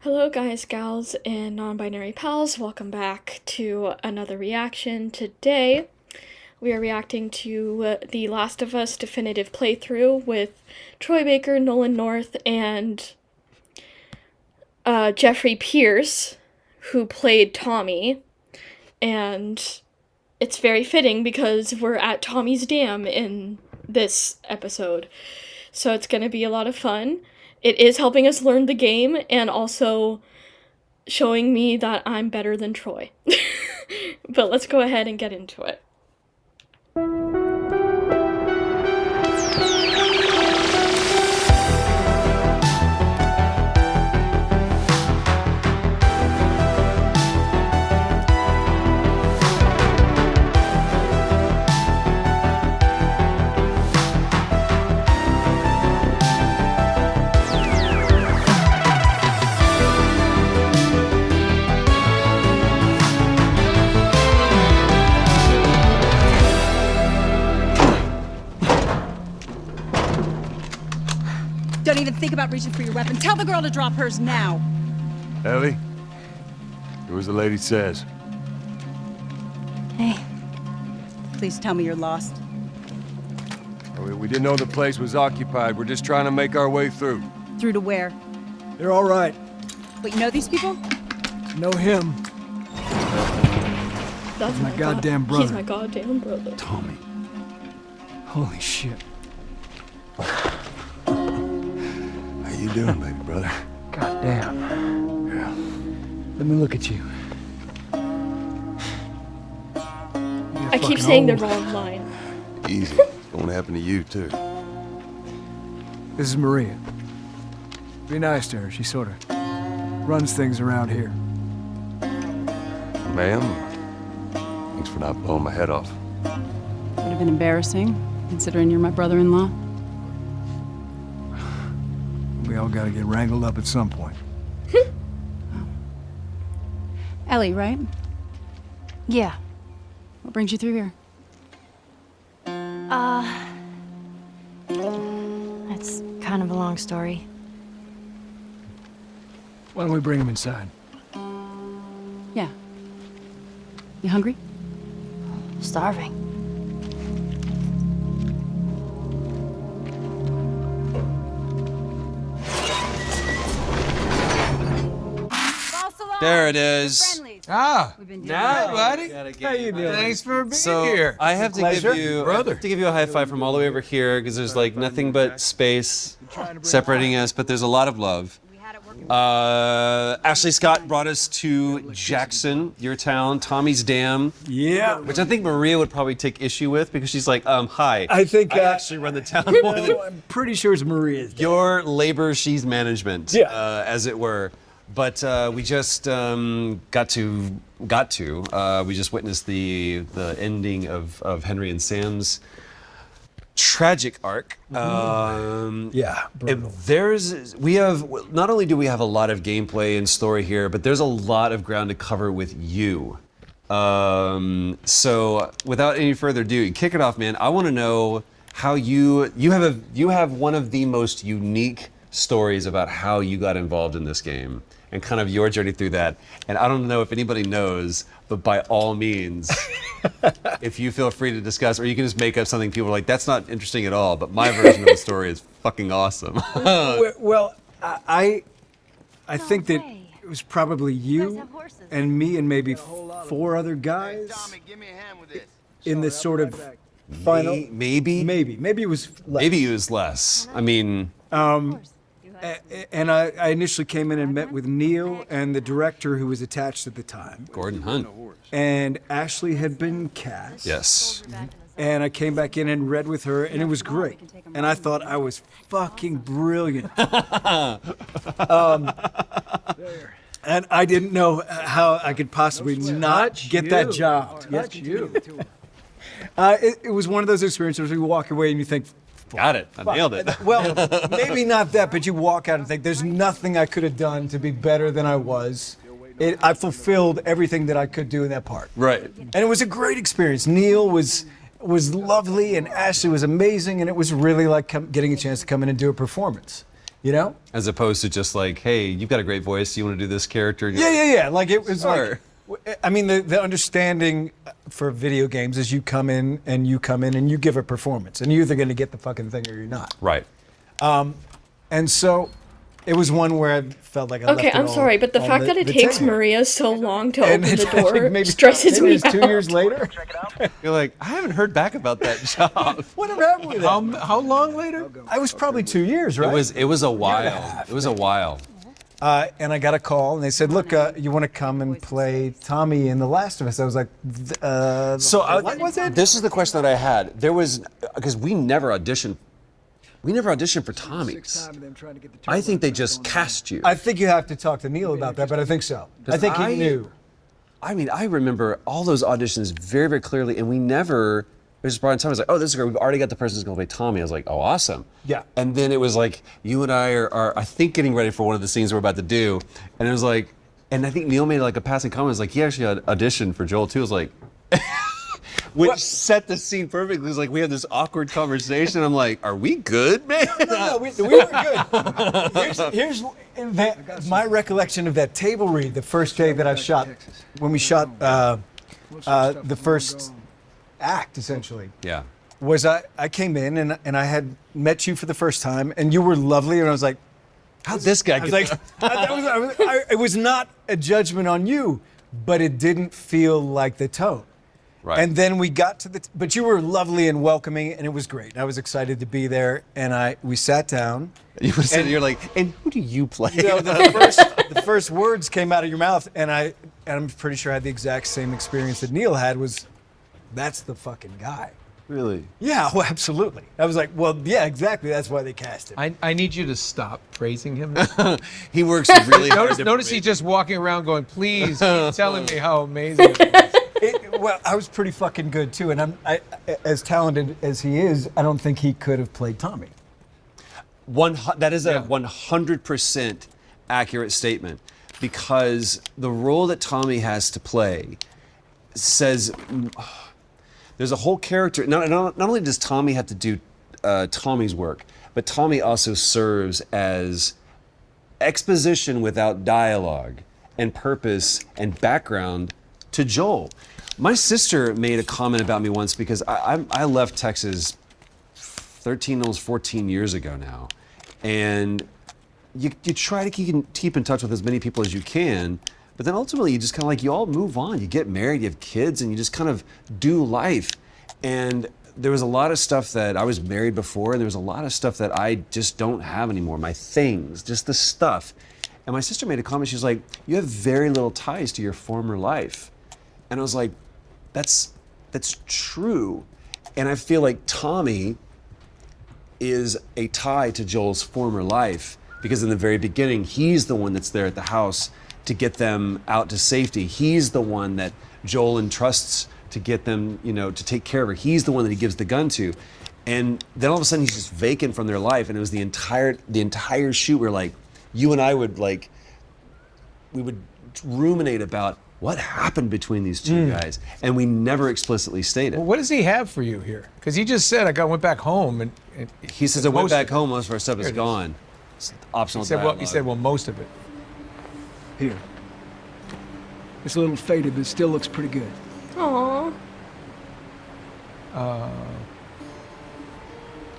Hello guys, gals, and non-binary pals. Welcome back to another reaction. Today, we are reacting to The Last of Us definitive playthrough with Troy Baker, Nolan North, and Jeffrey Pierce, who played Tommy. And it's very fitting because we're at Tommy's Dam in this episode. So it's going to be a lot of fun. It is helping us learn the game and also showing me that I'm better than Troy. But let's go ahead and get into it. Don't even think about reaching for your weapon. Tell the girl to drop hers now. Ellie, do as the lady says. Hey. Please tell me you're lost. We didn't know the place was occupied. We're just trying to make our way through. Through to where? They're all right. Wait, you know these people? Know him. That's my goddamn brother. He's my goddamn brother. Tommy. Holy shit. How you doing, baby brother? Goddamn. Yeah. Let me look at you. I keep saying the wrong line. Easy. It's going to happen to you, too. This is Maria. Be nice to her. She sort of runs things around here. Ma'am, thanks for not blowing my head off. Would have been embarrassing, considering you're my brother-in-law. We all gotta get wrangled up at some point. Ellie, right? Yeah. What brings you through here? That's kind of a long story. Why don't we bring him inside? Yeah. You hungry? Starving. There it is. Ah, We've been doing now, that. buddy. How you doing? Thanks for being So here. I have to Pleasure. give you Brother. I have to give you a high five from all the way over here because there's like nothing but space separating us, but there's a lot of love. Ashley Scott brought us to Jackson, your town, Tommy's Dam, Yeah. which I think Maria would probably take issue with because she's like, hi. I think I actually run the town more than I'm pretty sure it's Maria's. your labor, she's management, Yeah. as it were. But we just we just witnessed the ending of Henry and Sam's tragic arc. Yeah. We have not only do we have a lot of gameplay and story here, but there's a lot of ground to cover with you. So without any further ado, kick it off, man. I want to know how you have one of the most unique stories about how you got involved in this game and kind of your journey through that. And I don't know if anybody knows, but by all means, if you feel free to discuss, or you can just make up something people are like, that's not interesting at all, but my version of the story is fucking awesome. Well, I think that it was probably you and me and maybe 4 other guys in this sort of final. Maybe Maybe it was less. Maybe it was less. I mean, And I initially came in and met with Neil and the director who was attached at the time. Gordon Hunt. And Ashley had been cast. Yes. And I came back in and read with her, and it was great. And I thought I was fucking brilliant. And I didn't know how I could possibly not get that job. That's you. It was one of those experiences where you walk away and you think, Got it. I nailed it. well, maybe not that, but you walk out and think, there's nothing I could have done to be better than I was. I fulfilled everything that I could do in that part. Right. And it was a great experience. Neil was lovely, and Ashley was amazing, and it was really like getting a chance to come in and do a performance. You know? As opposed to just like, hey, you've got a great voice. You want to do this character? And you're Yeah. Like it was Sure. like, I mean, the understanding for video games is you come in and you give a performance, and you're either going to get the fucking thing or you're not. Right. And so it was one where I felt like I left Okay, it I'm all sorry, but the on fact that it takes table. Maria so long to And open the I think door maybe stresses me it's out. 2 years later. You're like, I haven't heard back about that job. Whatever happened with that? How long later? I was probably 2 years, right? It was a while. It was a while. And I got a call, and they said, "Look, you want to come and play Tommy in The Last of Us?" I was like, "What was it?" This is the question that I had. There was because we never auditioned. We never auditioned for Tommy's. I think they just cast you. I think you have to talk to Neil about that, but I think so. I think he knew. I mean, I remember all those auditions very, very clearly, and we never. It was brought in time. I was like, "Oh, this is great. We've already got the person who's going to play Tommy." I was like, "Oh, awesome." Yeah. And then it was like you and I are I think getting ready for one of the scenes we're about to do, and it was like, and I think Neil made like a passing comment. It was like he actually auditioned for Joel too. I was like. Which set the scene perfectly. It was like we had this awkward conversation. I'm like, "Are we good, man?" No, we were good. Here's my recollection of that table read the first day that I shot, when we shot the first act, essentially. Yeah. Was I came in and I had met you for the first time, and you were lovely, and I was like, How'd this guy I was get like, it was not a judgment on you, but it didn't feel like the tone. Right. And then we got to but you were lovely and welcoming, and it was great. I was excited to be there, and we sat down. You were sitting, you're like, and who do you play? You know, the first words came out of your mouth, and I'm pretty sure I had the exact same experience that Neil had. Was that's the fucking guy? Really? Yeah, well, absolutely. I was like, well, yeah, exactly. That's why they cast him. I need you to stop praising him. He works really hard. Notice he's just walking around going, please keep telling me how amazing it is. Well, I was pretty fucking good too, and I, as talented as he is, I don't think he could have played Tommy. That is a 100% accurate statement, because the role that Tommy has to play says there's a whole character. Not only does Tommy have to do Tommy's work, but Tommy also serves as exposition without dialogue and purpose and background to Joel. My sister made a comment about me once because I left Texas 13, almost 14 years ago now. And you try to keep in touch with as many people as you can, but then ultimately you just kind of like, you all move on. You get married, you have kids, and you just kind of do life. And there was a lot of stuff that I was married before, and there was a lot of stuff that I just don't have anymore. My things, just the stuff. And my sister made a comment. She was like, you have very little ties to your former life. And I was like, that's true. And I feel like Tommy is a tie to Joel's former life, because in the very beginning, he's the one that's there at the house to get them out to safety. He's the one that Joel entrusts to get them, to take care of her. He's the one that he gives the gun to. And then all of a sudden he's just vacant from their life. And it was the entire shoot where like, you and I would we would ruminate about what happened between these two guys. And we never explicitly stated. Well, what does he have for you here? Because he just said, went back home. And he says, I went back home, most of our stuff is gone. It's optional dialogue. He said, well, most of it. Here. It's a little faded, but it still looks pretty good. Aww.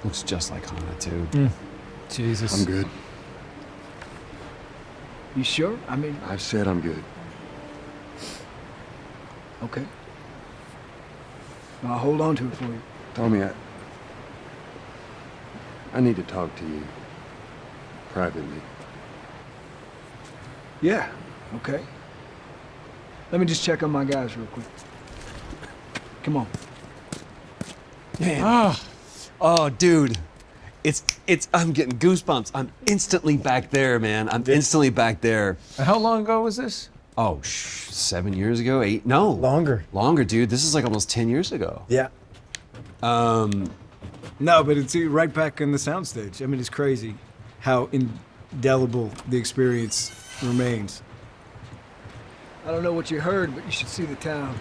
Looks just like Hannah, too. Jesus. I'm good. You sure? I mean, I've said I'm good. okay. I'll hold on to it for you. Tommy, I need to talk to you privately. Yeah, okay. Let me just check on my guys real quick. Come on. Man. Oh, dude. I'm getting goosebumps. I'm instantly back there, man. I'm instantly back there. How long ago was this? Oh, 7 years ago? 8? No. Longer, dude. This is like almost 10 years ago. Yeah. No, but it's right back in the soundstage. I mean, it's crazy how indelible the experience remains. I don't know what you heard, but you should see the town.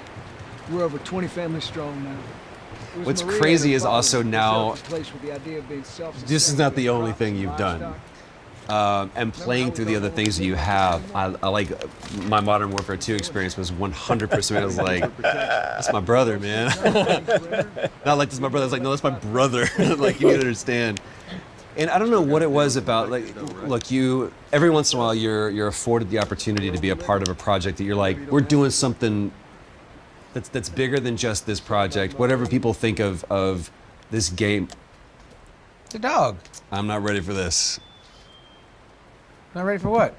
We're over 20 families strong now. It was What's Maria crazy and her is father also who set now- up this place with the idea of being This is not the self-sustaining only thing you've done. livestock. and playing through the other things that you have, I like my Modern Warfare 2 experience was 100%. I was like, that's my brother, man. Not like this is my brother. I was like, no, that's my brother. Like, you need to understand. And I don't know what it was about. Like, look, you every once in a while you're afforded the opportunity to be a part of a project that you're like, we're doing something that's bigger than just this project. Whatever people think of this game. It's a dog. I'm not ready for this. Not ready for what?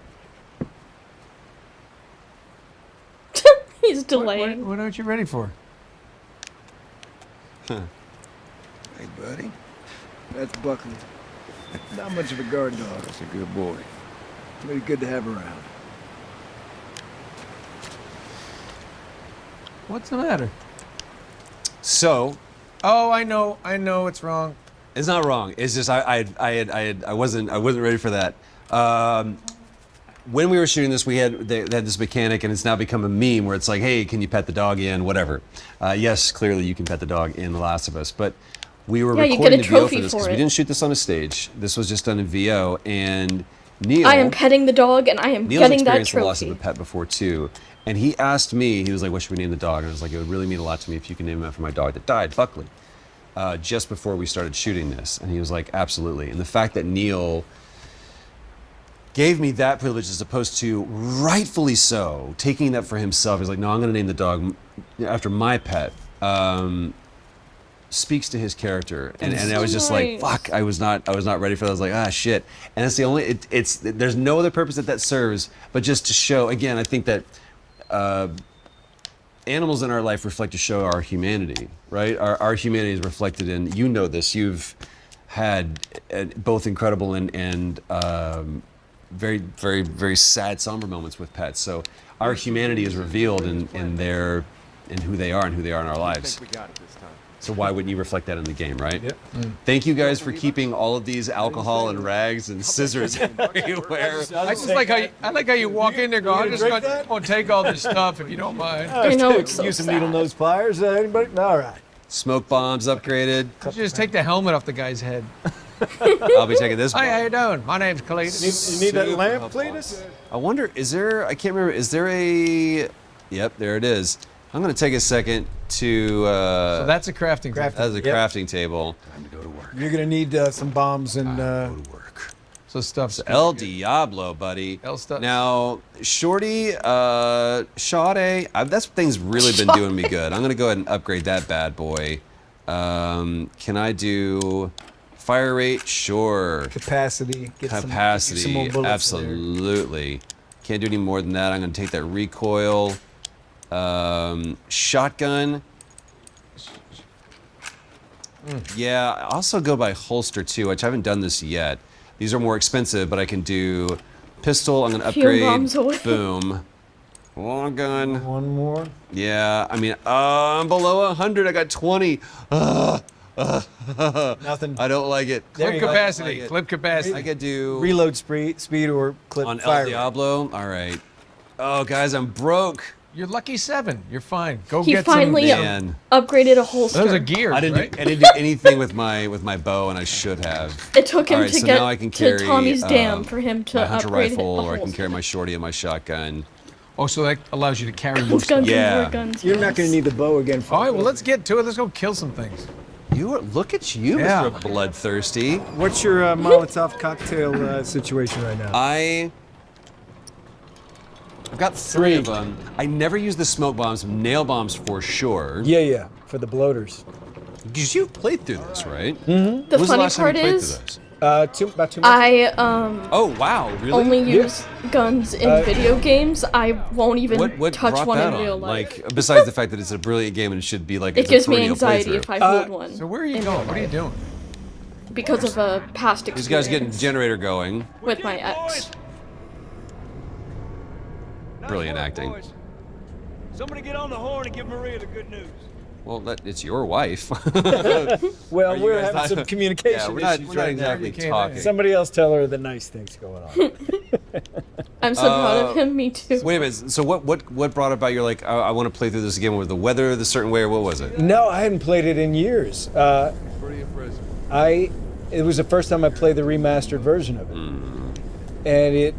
He's delaying. What aren't you ready for? Hey, buddy. That's Buckley. Not much of a guard dog. That's a good boy. Really good to have around. What's the matter? So, Oh, I know it's wrong. it's not wrong. It's just I wasn't ready for that. When we were shooting this, they had this mechanic, and it's now become a meme where it's like, hey, can you pet the dog in whatever? Yes, clearly you can pet the dog in The Last of Us, but we were Yeah, you recording get a the VO trophy for this for because we it. didn't shoot this on a stage. This was just done in VO, and Neil. I am petting the dog, and I am Neil's getting that experienced the loss of trophy. a pet before too, and he asked me. He was like, "What should we name the dog?" And I was like, "It would really mean a lot to me if you can name him after my dog that died, Buckley." Just before we started shooting this, and he was like, "Absolutely." And the fact that Neil gave me that privilege as opposed to, rightfully so, taking that for himself. He's like, "No, I'm going to name the dog after my pet." Speaks to his character, and I was just like, Nice. "Fuck!" I was not ready for that. I was like, "Ah, shit!" And it's the only. There's no other purpose that serves, but just to show. Again, I think that animals in our life reflect to show our humanity, right? Our humanity is reflected in. You know this. You've had both incredible and very, very, very sad, somber moments with pets. So our humanity is revealed in who they are and who they are in our lives. We got it this time. So why wouldn't you reflect that in the game, right? Yep. Thank you guys for keeping all of these alcohol and rags and scissors everywhere. I just like how you walk in there and go, I'm just gonna take all this stuff if you don't mind. I know, it's so Use some sad. needle nose pliers. Anybody? All right. Smoke bombs upgraded. You just take the helmet off the guy's head. I'll be taking this. Hi, how bomb. you doing? My name's Cletus. You need that lamp, Cletus? I wonder, I can't remember, is there a, yep, there it is. I'm going to take a second to, So that's a crafting. Craft- that's a Yep. crafting table. Time to go to work. You're gonna need some bombs and. Go to work. So stuff's El Diablo, buddy. El stuff. Now, Shorty, Sade, that thing's really been doing me good. I'm going to go ahead and upgrade that bad boy. Can I do fire rate? Sure. capacity. Get some Capacity, more bullets in there. absolutely. Can't do any more than that. I'm going to take that recoil. Shotgun. Yeah, I also go by holster too, which I haven't done this yet. These are more expensive, but I can do pistol. I'm going to Few upgrade. bombs away. Boom. Long gun. One more. Yeah, I mean, I'm below 100. I got 20. Nothing. I don't like it. There clip you go. capacity. Like it. Clip capacity. I could do Reload speed or clip on El fire. Diablo. All right. Oh, guys, I'm broke. You're lucky 7. You're fine. Go He get finally some. Man, upgraded a holster. Those are gears, I didn't. right? I didn't do anything with my bow, and I should have. It took him All right, to so get now I can to carry, Tommy's dam for him to my hunter upgrade rifle, a or I can holster. carry my shorty and my shotgun. Oh, so that allows you to carry more Guns, stuff. guns, Yeah. and more guns. You're not gonna need the bow again. All right, well, let's get to it. Let's go kill some things. Look at you, Yeah. Mr. Bloodthirsty. What's your Molotov cocktail situation right now? I've got 3 of them. I never use the smoke bombs, nail bombs for sure. Yeah, for the bloaters. Because you've played through this, right? The When was the funny last time part you played is, through this? About 2 months. I Oh wow, really? only use guns in video games. I won't even what touch brought one that in real on? life. Like, besides the fact that it's a brilliant game and it should be like It it's gives a me perennial anxiety playthrough. if I hold one. So where are you in going? real What are you life. doing? Because of a past experience. These guys getting the generator going. with my ex. Brilliant acting. Somebody get on the horn and give Maria the good news. Well, it's your wife. Well, you we're guys having not- some communication yeah, we're not issues right exactly You can't- talking. Somebody else tell her the nice things going on. I'm so proud of him. Me too. Wait a minute. So what brought about? You're like, I want to play through this again with the weather the certain way, or what was it? No, I hadn't played it in years. Pretty impressive. It was the first time I played the remastered version of it. and it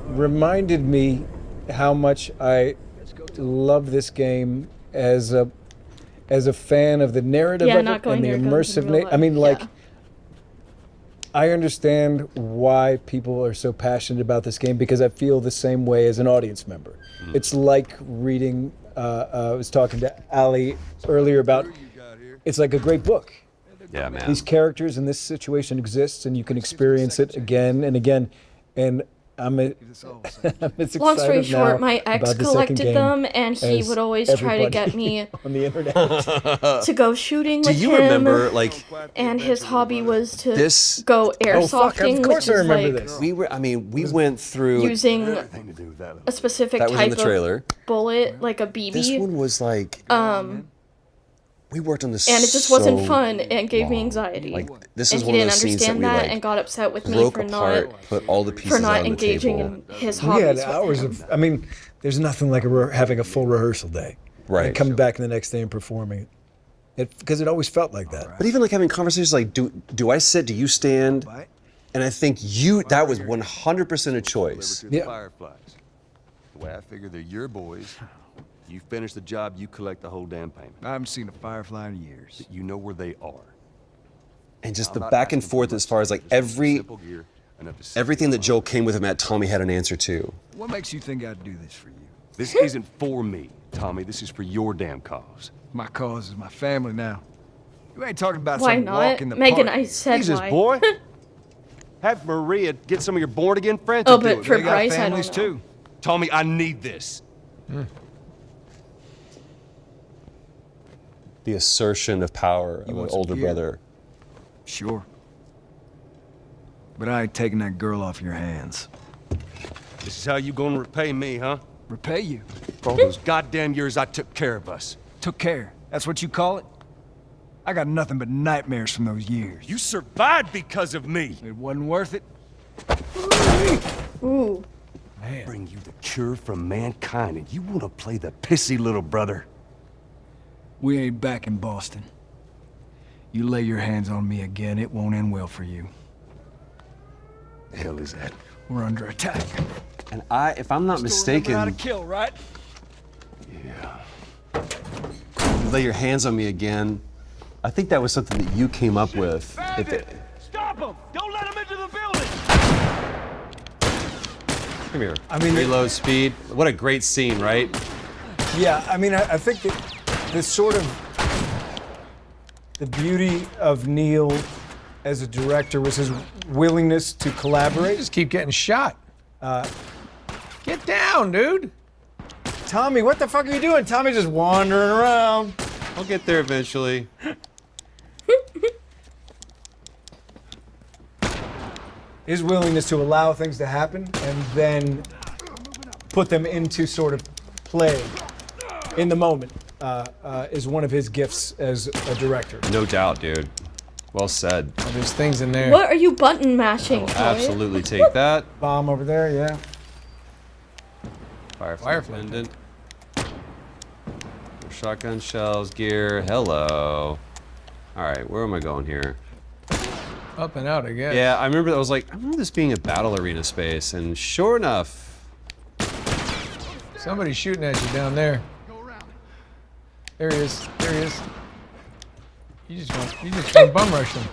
reminded me how much I love this game as a fan of the narrative Yeah, of not it going and the near guns in immersive. real I mean, life, like, yeah. I understand why people are so passionate about this game because I feel the same way as an audience member. It's like reading. I was talking to Ali earlier about. It's like a great book. Yeah, man. These characters in this situation exists, and you can experience it again and again. And I'm as excited Long story now short, my ex about the second collected game them, and he as would always try to everybody get me on the internet. to go shooting Do with you him. remember, like, And his hobby was to this? go Oh fuck! airsofting, Of course I which is remember like this. we went through. using a specific That was in type the trailer. of bullet, like a BB. This one was like. We worked on this. And it just wasn't so fun and gave me long. anxiety. Like, this and is he one of didn't those scenes that understand we that like and got upset with me broke for apart, not put all the pieces out on the engaging table. in his We hobbies. had with hours him. of. I mean, there's nothing like having a full rehearsal day. Right. And coming back the next day and performing it. Because it always felt like that. But even like having conversations like, do I sit? Do you stand? And I think that was 100% a choice. Delivered to the Fireflies. The way I figure they're your boys. You finish the job, you collect the whole damn payment. I haven't seen a Firefly in years. You know where they are. And just I'm the not back and asking for forth much, as far as like just simple gear, enough to set everything that them Joel up. came with him at, Tommy had an answer to. What makes you think I'd do this for you? This isn't for me, Tommy. This is for your damn cause. My cause is my family now. You ain't talking about Why some not? walk in the Megan, park. I said Jesus, why. boy. Have Maria get some of your born-again friends Oh, to do but it. for They got Bryce, I families don't know. too. Tommy, I need this. The assertion of power of an want some older gear? brother. Sure. But I ain't taking that girl off your hands. This is how you gonna repay me, huh? Repay you. For all those goddamn years I took care of us. Took care. That's what you call it? I got nothing but nightmares from those years. You survived because of me. It wasn't worth it. Ooh. Bring you the cure from mankind, and you wanna play the pissy little brother. We ain't back in Boston. You lay your hands on me again, it won't end well for you. The hell is that? We're under attack. And if I'm not mistaken, How to kill, right? Yeah. you lay your hands on me again. I think that was something that you came up with. Stop him! Don't let him into the building! Come here. I mean, reload speed. What a great scene, right? Yeah, I mean, I think that this sort of the beauty of Neil as a director was his willingness to collaborate. Just keep getting shot. Get down, dude. Tommy, what the fuck are you doing? Tommy's just wandering around. I'll get there eventually. His willingness to allow things to happen and then put them into sort of play in the moment is one of his gifts as a director. No doubt, dude. Well said. Oh, there's things in there. What are you button mashing, Troy? Absolutely take that. Bomb over there, yeah. Firefly pendant. Shotgun shells, gear. Hello. All right, where am I going here? Up and out, I guess. Yeah, I remember I remember this being a battle arena space, and sure enough, Somebody's shooting at you down there. There he is. There he is. You just gonna bum rush him.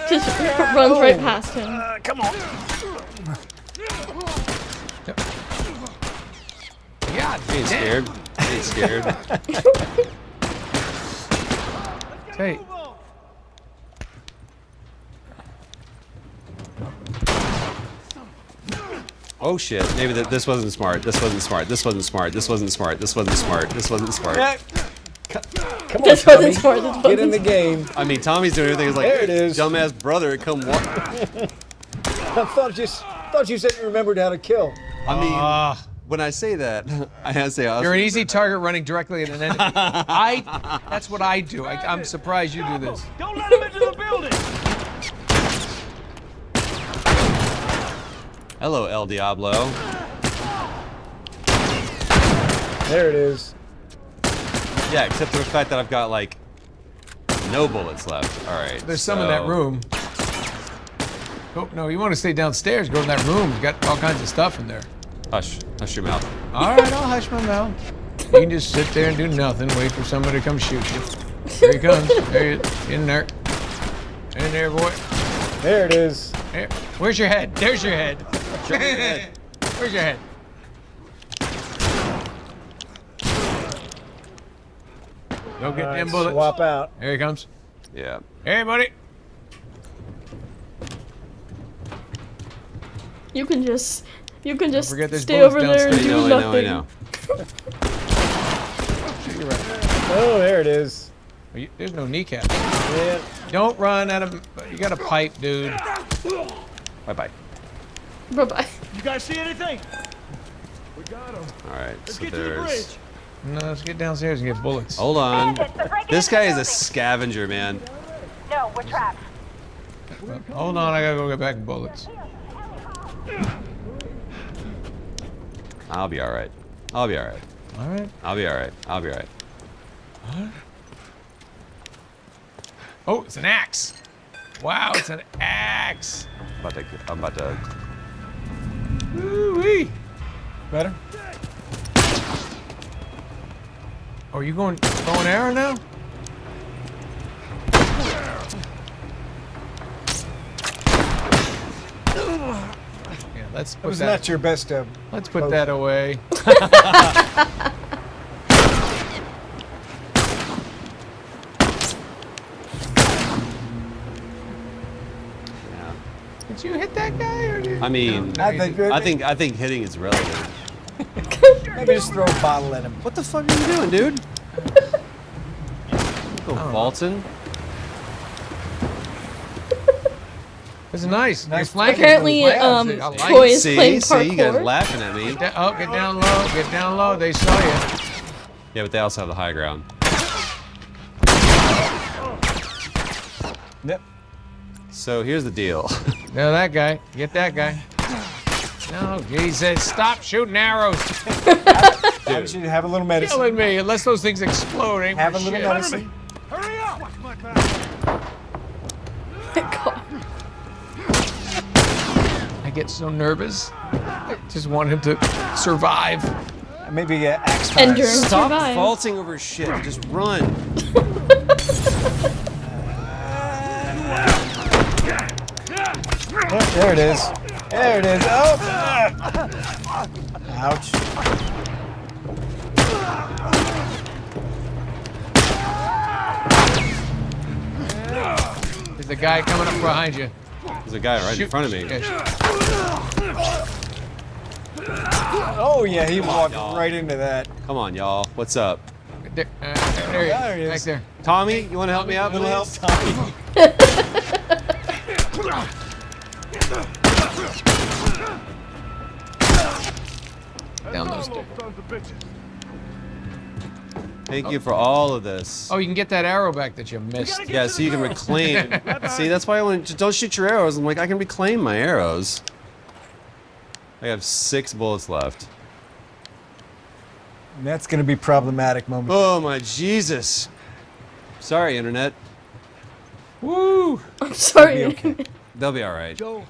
Just runs right past him. Come on. God I ain't scared. I ain't scared. Hey, Oh shit, maybe this wasn't smart. This wasn't smart. This wasn't smart. This wasn't smart. This wasn't smart. This wasn't smart. Come on, This Tommy. wasn't smart. This Get in wasn't the game. I mean, Tommy's doing everything. He's like, There it is. dumbass brother, come walk. I thought you said you remembered how to kill. I mean, when I say that, I have to say, you're an easy target running directly at an enemy. That's what I do. I'm surprised you do this. Don't let him into the building! hello, El Diablo. There it is. Yeah, except for the fact that I've got like no bullets left. All right. There's some in that room. Oh, no, you want to stay downstairs. Go in that room. It's got all kinds of stuff in there. Hush your mouth. All right, I'll hush my mouth. You can just sit there and do nothing. Wait for somebody to come shoot you. Here he comes. There he is. In there. In there, boy. There it is. There. Where's your head? There's your head. Show me your head. Where's your head? Go get them bullets. Swap out. There he comes. Yeah. Hey, buddy. You can just forget there's stay bullets over there and downstairs. do I nothing. know. Oh, there it is. There's no kneecap. Yeah. Don't run out of. You got a pipe, dude. Bye-bye. Bye-bye. You guys see anything? We got him. All right, Let's so get to the there's... bridge. No, let's get downstairs and get bullets. Hold on. This guy is a scavenger, man. No, we're trapped. Hold on, I gotta go get back bullets. I'll be all right. I'll be all right. All right. I'll be all right. I'll be all right. Oh, it's an axe. Wow, it's an axe. I'm about to... Woo-wee. Better? Oh, you going bow and arrow now? Yeah, let's That put was that. not your best. Let's put that away. Yeah. Did you hit that guy or did I mean, No, you didn't. I think hitting is relative. Maybe just throw a bottle at him. What the fuck are you doing, dude? Go vaulting. This is nice. Nice. You're flanking Apparently, those labs. I like Troy it. is playing See, you guys parkour. laughing at me. Get down low. Get down low. They saw you. Yeah, but they also have the high ground. Yep. So here's the deal. No, that guy. Get that guy. No, he says stop shooting arrows. I want you to have a little medicine. Killing me unless those things explode. Ain't Have a for little shit. medicine. Hurry up! God. I get so nervous. I just want him to survive. Maybe axe time. Endurance Stop survive. vaulting over shit. Just run. Oh, there it is. There it is. Oh! Ouch. There's a guy coming up behind you. There's a guy right in front of me. Oh, yeah, he walked y'all. right into that. Come on, y'all. What's up? There There he he is. Back is. there. Tommy, you want to help me out, Little help, please? Tommy. Down those stairs. Sons of bitches. Thank you for all of this. Oh, you can get that arrow back that you missed. Yeah, so you can reclaim. See, that's why I want to don't shoot your arrows. I'm like, I can reclaim my arrows. I have 6 bullets left. And that's going to be problematic moment. Oh my Jesus. Sorry, internet. Woo! I'm sorry. Be okay. They'll be all right. Joe,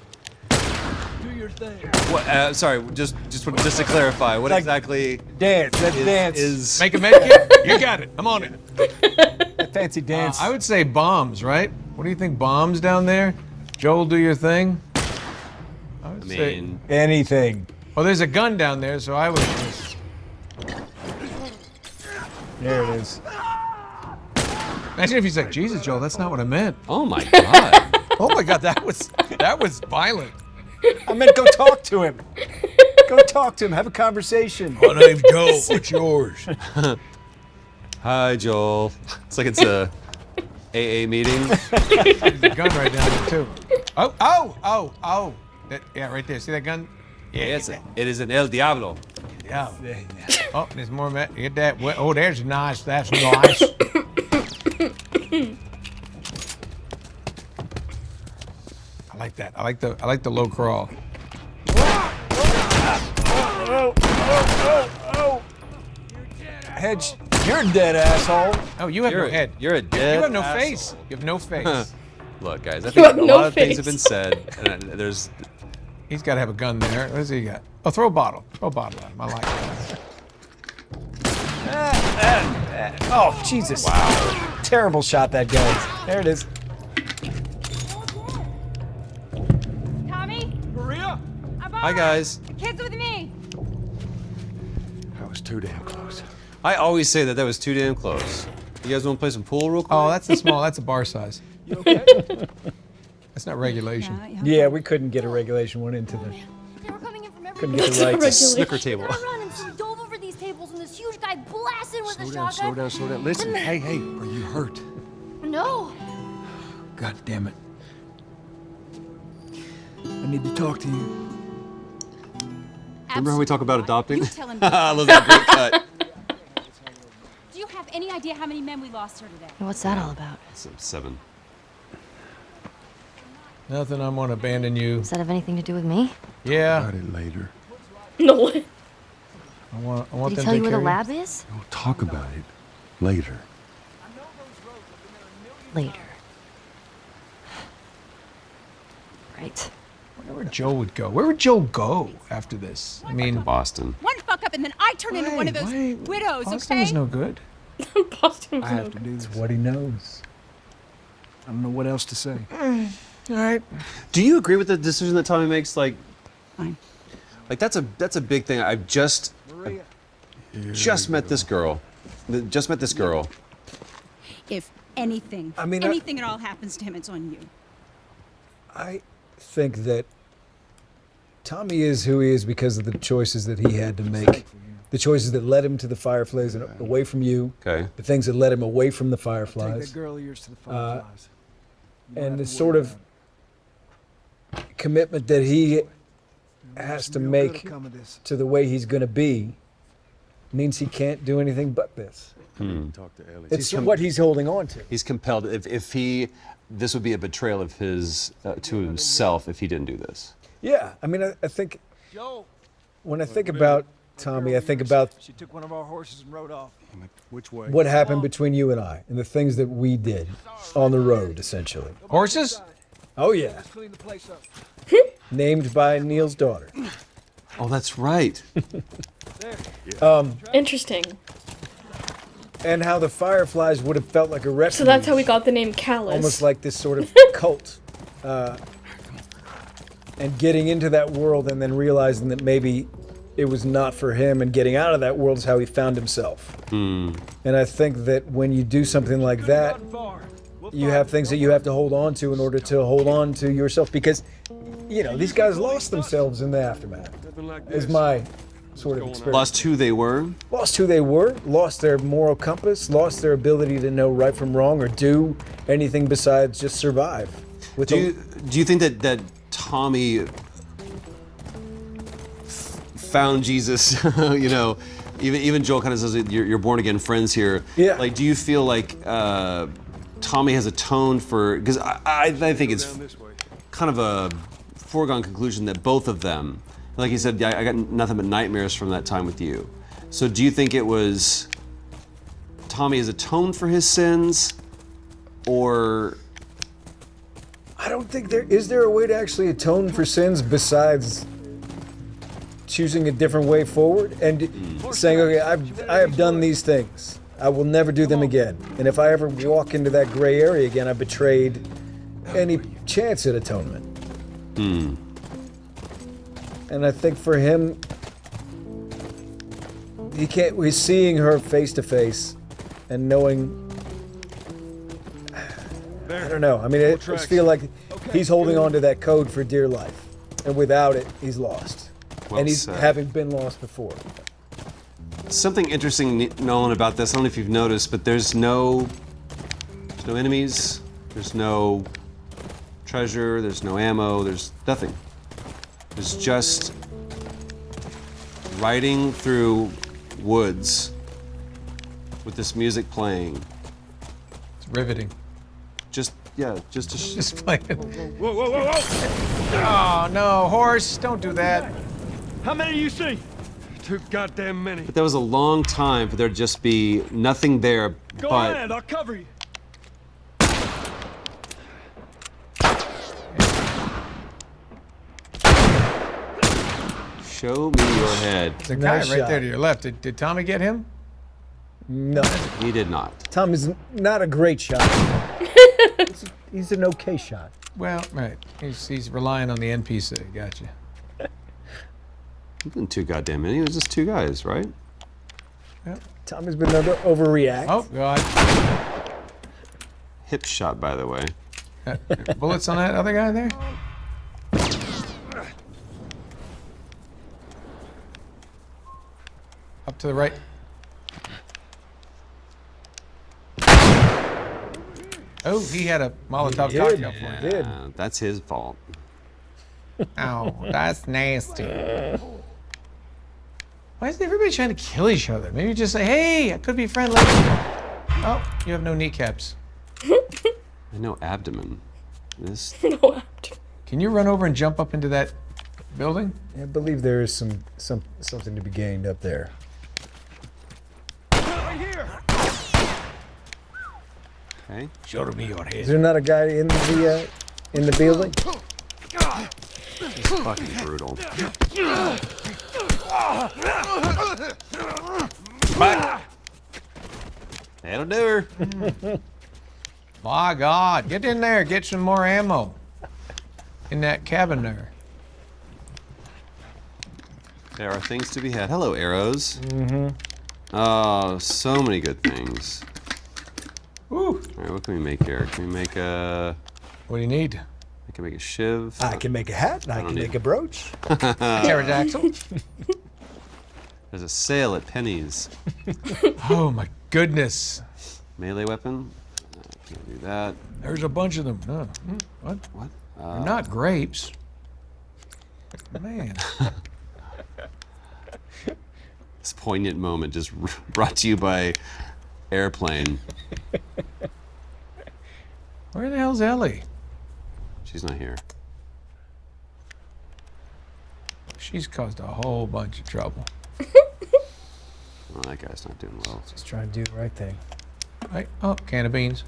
do your thing. What, sorry, just to clarify, what Like- exactly Dance. That dance. is? Make a med kit? You got it. I'm on it. that fancy dance. I would say bombs, right? What do you think? Bombs down there? Joel, do your thing. I would I say. mean, Anything. Well, there's a gun down there, so I would. There it is. Imagine if he's like, Jesus, Joel, that's not what I meant. oh my God. Oh my God, that was violent. I meant go talk to him. Go talk to him. Have a conversation. My name's Joel. What's yours? Hi, Joel. It's like it's a AA meeting. There's a gun right down there too. Oh! Yeah, right there. See that gun? Yes, it is an El Diablo. Yeah. Oh, there's more. Get that. Oh, there's nice. That's nice. I like that. I like the low crawl. Hedge, you're dead, asshole. Oh, you have no head. You're a dead You have no asshole. face. You have no face. Look, guys, I You think have a no lot of things have face. been said. And there's. He's got to have a gun there. What does he got? Oh, throw a bottle. Throw a bottle at him. I like that. Oh, Jesus. Wow. Terrible shot, that guy. There it is. Tommy? Maria? Hi, guys. The kid's with me. That was too damn close. I always say that was too damn close. You guys want to play some pool real quick? Oh, that's a small. That's a bar size. You okay? That's not regulation. Yeah, we couldn't get a regulation one into the. They were coming in from every Couldn't get What's the a right to regulation? Snooker table. run and so we dove over these tables and this huge guy blasted with a shotgun. Slow down. Listen, hey, are you hurt? No. God damn it. I need to talk to you. Remember how we talk about adopting? You tell him. I love that great cut. Do you have any idea how many men we lost here today? What's that all about? 7. Nothing. I'm gonna abandon you. Does that have anything to do with me? Yeah. About it later. Nolan. I want Did them he to tell you where the carry- lab is? We'll talk about it later. Later. Right. I wonder where Joe would go. Where would Joe go after this? I mean, Boston. One fuck up and then I turn into one of those widows, Boston okay? is no good. Boston was I no have to good. do this. What he knows. I don't know what else to say. All right. Do you agree with the decision that Tommy makes? Like Fine. that's a big thing. I've just met this girl. Just met this girl. If anything, I mean, anything at all happens to him, it's on you. I think that Tommy is who he is because of the choices that he had to make. The choices that led him to the Fireflies and away from you. Okay. The things that led him away from the Take Fireflies. that girl of yours to the Fireflies. You don't And have the to sort worry of about it. commitment that he There's has some to real make good'll come of this. to the way he's going to be means he can't do anything but this. Talk to Ellie. It's what he's holding on to. He's compelled. If he, this would be a betrayal of his to himself if he didn't do this. Yeah, I mean, I think Joe, when I think about Tommy, I think about she took one of our horses and rode off. Which way? what happened between you and I and the things that we did on the road, essentially. Horses? Oh, yeah. Just clean the place up. Named by Neil's daughter. Oh, that's right. Interesting. And how the Fireflies would have felt like a refuge. So that's how we got the name Callus. Almost like this sort of cult. And getting into that world and then realizing that maybe it was not for him, and getting out of that world is how he found himself. And I think that when you do something like that, Gotten far. We'll you find have it. things that you have to hold on to in order to hold on to yourself, because, you know, these guys lost themselves in the aftermath. Nothing like Is this. my sort of experience. Lost who they were. Lost who they were, lost their moral compass, lost their ability to know right from wrong or do anything besides just survive. With Do you think that Tommy found Jesus? You know, even Joel kind of says that you're born again friends here. Yeah. Like, do you feel like Tommy has atoned for? Because I think it's Down this way. kind of a foregone conclusion that both of them, like he said, I got nothing but nightmares from that time with you. So do you think it was Tommy has atoned for his sins, or? I don't think there a way to actually atone for sins besides choosing a different way forward and saying, okay, I have done these things. I will never do them again. And if I ever walk into that gray area again, I betrayed any chance at atonement. And I think for him, he's seeing her face to face and knowing, I don't know. I mean, I just feel like he's holding on to that code for dear life. And without it, he's lost. Well And he's said. having been lost before. Something interesting, Nolan, about this, I don't know if you've noticed, but there's no enemies, there's no treasure, there's no ammo, there's nothing. There's just riding through woods with this music playing. It's riveting. Just to Just playing. Whoa, whoa, whoa, whoa! Oh no, horse! Don't do that. How many do you see? Too goddamn many. But that was a long time for there to just be nothing there Go but ahead, I'll cover you. Show me your head. The guy Nice right shot. there to your left. Did Tommy get him? No. He did not. Tom is not a great shot. He's an okay shot. Well, right. He's relying on the NPC. Gotcha. It wasn't too goddamn many. It was just 2 guys, right? Tom has been known to overreact. Oh, God. Hip shot, by the way. Bullets on that other guy there? Up to the right. Oh, he had a Molotov He cocktail did. for him. He did. That's his fault. Ow, that's nasty. Why is everybody trying to kill each other? Maybe just say, hey, I could be friendly. Oh, you have no kneecaps. I know abdomen. This. No, Can you run over and jump up into that building? I believe there is something to be gained up there. Okay. Show me your Is head. there not a guy in the building? It's fucking brutal. Back. That'll do her. My God, get in there, get some more ammo. In that cabin there. There are things to be had. Hello, arrows. Mm-hmm. Oh, so many good things. Woo. All right, what can we make here? Can we make a? What do you need? I can make a shiv. I can make a hat, and I don't can need- make a brooch. Pterodactyl? There's a sale at Penny's. Oh my goodness. Melee weapon. Can't do that. There's a bunch of them. No. What? What? They're not grapes. Man. This poignant moment just brought to you by Airplane. Where the hell's Ellie? She's not here. She's caused a whole bunch of trouble. Oh, that guy's not doing well. Just trying to do the right thing. Right? Oh, can of beans.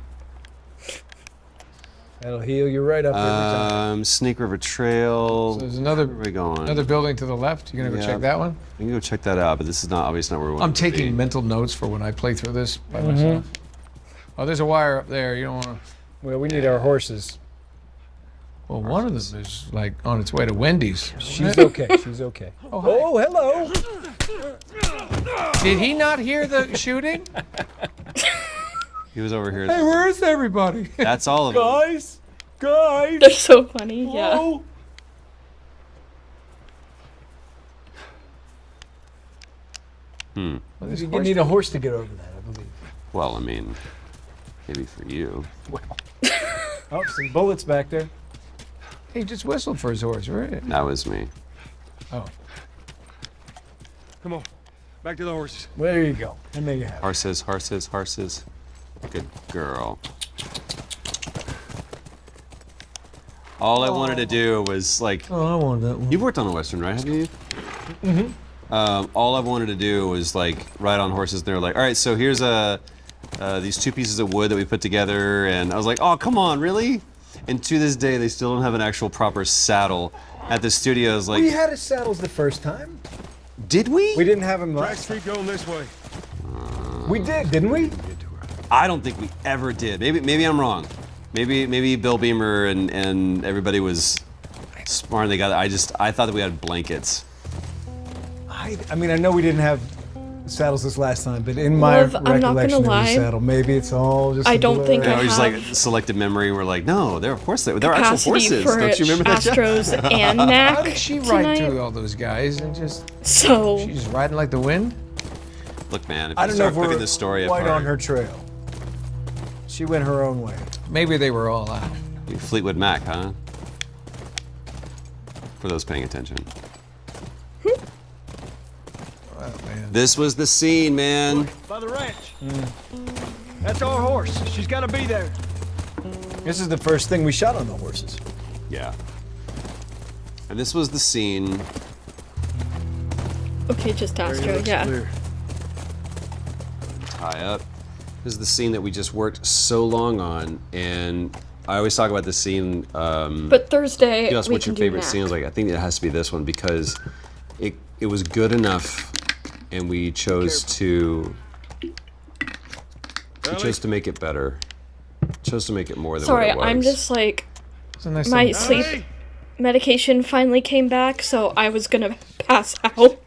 That'll heal you right up every time. Snake River Trail. So there's another Where are we going? another building to the left. You gonna go Yeah. check that one? We can go check that out, but this is not obviously not where we want I'm to be. taking mental notes for when I play through this by myself. Oh, there's a wire up there. You don't want to. Well, we need our horses. Well, one of them is like on its way to Wendy's. She's okay. She's okay. Oh, hi. Hello. Did he not hear the shooting? He was over here. Hey, where is everybody? That's all of them. Guys. they're so funny. Yeah. Hmm. Well, this You horse- need a horse to get over that, I believe. Well, I mean, maybe for you. Oh, some bullets back there. He just whistled for his horse, right? That was me. Oh. Come on. Back to the horses. Well, there you go. And there you have it. Horses, horses, horses. Good girl. All I wanted to do was like. Oh, I wanted that one. You've worked on a Western, right? Have you? Mm-hmm. All I wanted to do was like ride on horses. And they were like, all right, so here's these 2 pieces of wood that we put together, and I was like, oh, come on, really? And to this day, they still don't have an actual proper saddle at the studio. I was like, We had his saddles the first time. did we? We didn't have him Track last. Street going this way. We did, didn't we? I don't think we ever did. Maybe I'm wrong. Maybe Bill Beamer and everybody was smart. And they got it. I thought that we had blankets. I mean, I know we didn't have saddles this last time, but in my Love, I'm not gonna recollection, there was lie. a saddle. Maybe it's all just. I a don't blur. think And I we just like have selective memory. We're like, no, they're actual capacity horses. for Don't you remember that? Jeff? Astros and How Knack did she ride tonight. through all those guys and just So she's just riding like the wind? Look, man, if I you don't know start if we're picking this story quite apart, on her trail. She went her own way. Maybe they were all out. Fleetwood Mac, huh? For those paying attention. Oh, man. This was the scene, man. By the ranch. That's our horse. She's got to be there. This is the first thing we shot on the horses. Yeah. And this was the scene. okay, just Astro. Yeah. Clear. Tie up. This is the scene that we just worked so long on, and I always talk about this scene. But Thursday You asked we what's can your do favorite Knack. scene? I was like, I think it has to be this one because it it was good enough, and we chose to make it better. Chose to make it more than Sorry, what it was. I'm just like, It's a nice my thing. sleep medication finally came back, so I was gonna pass out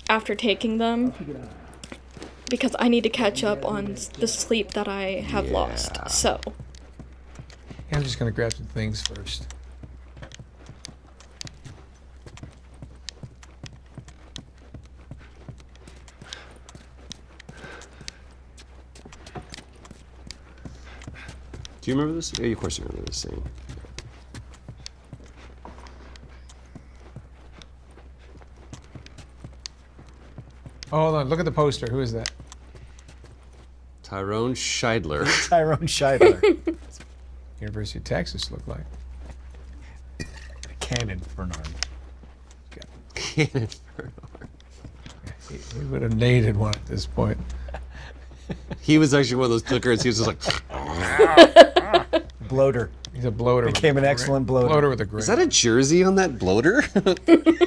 after taking them because I need to catch up on the sleep that I have lost. So Yeah, I'm just gonna grab some things first. Do you remember this? Yeah, of course you remember this scene. Oh, hold on. Look at the poster. Who is that? Tyrone Scheidler. Tyrone Scheidler. University of Texas look like. Cannon Bernard. Cannon. He would have nated one at this point. He was actually one of those clickers. He was just like, Bloater. He's a bloater. Became an excellent bloater. Bloater with a grin. is that a jersey on that bloater?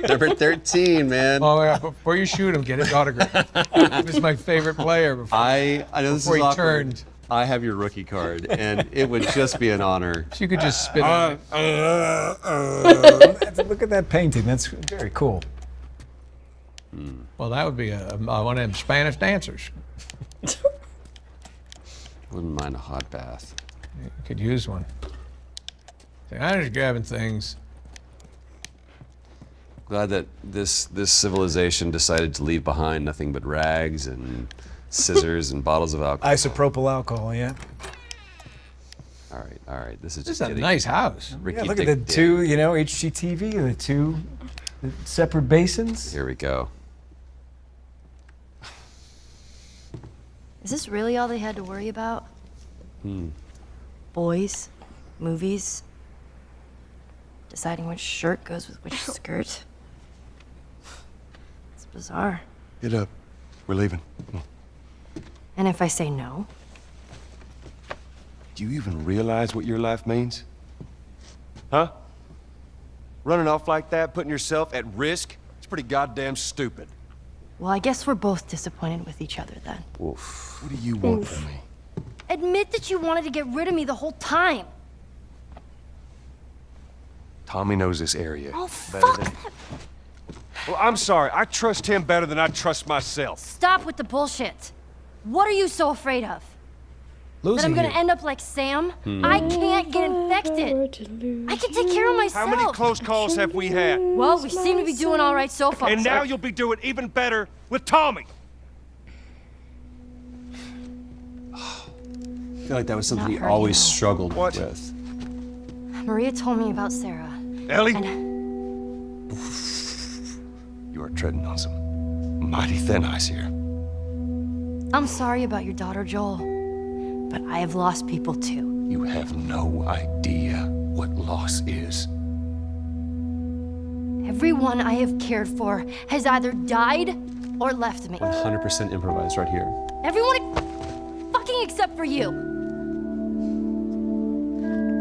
Number 13, man. Oh yeah, before you shoot him, get his autograph. He was my favorite player before. I know this is Before he awkward. turned. I have your rookie card, and it would just be an honor. You could just spit on it. Look at that painting. That's very cool. Well, that would be one of them Spanish dancers. Wouldn't mind a hot bath. You could use one. Say, I'm just grabbing things. Glad that this civilization decided to leave behind nothing but rags and scissors and bottles of alcohol. Isopropyl alcohol, yeah. All right. This is This just is a getting nice house. Ricky Yeah, look at the Dick two, HGTV, the two separate basins. Here we go. Is this really all they had to worry about? Boys, movies, deciding which shirt goes with which skirt. It's bizarre. Get up. We're leaving. And if I say no? Do you even realize what your life means? Huh? Running off like that, putting yourself at risk? It's pretty goddamn stupid. Well, I guess we're both disappointed with each other then. Oof. What do you want from me? Admit that you wanted to get rid of me the whole time. Tommy knows this area. Oh, better fuck than... that. Well, I'm sorry. I trust him better than I trust myself. Stop with the bullshit. What are you so afraid of? That Losing I'm gonna you. end up like Sam? I can't get infected. I can take care of myself. How many close calls have we had? Well, we seem to be doing all right so far. And now you'll be doing even better with Tommy. I feel like that was something he Not right always now. struggled What? with. Maria told me about Sarah. Ellie, And you are treading on some mighty thin ice here. I'm sorry about your daughter, Joel. But I have lost people too. You have no idea what loss is. Everyone I have cared for has either died or left me. 100% improvised right here. Everyone fucking except for you.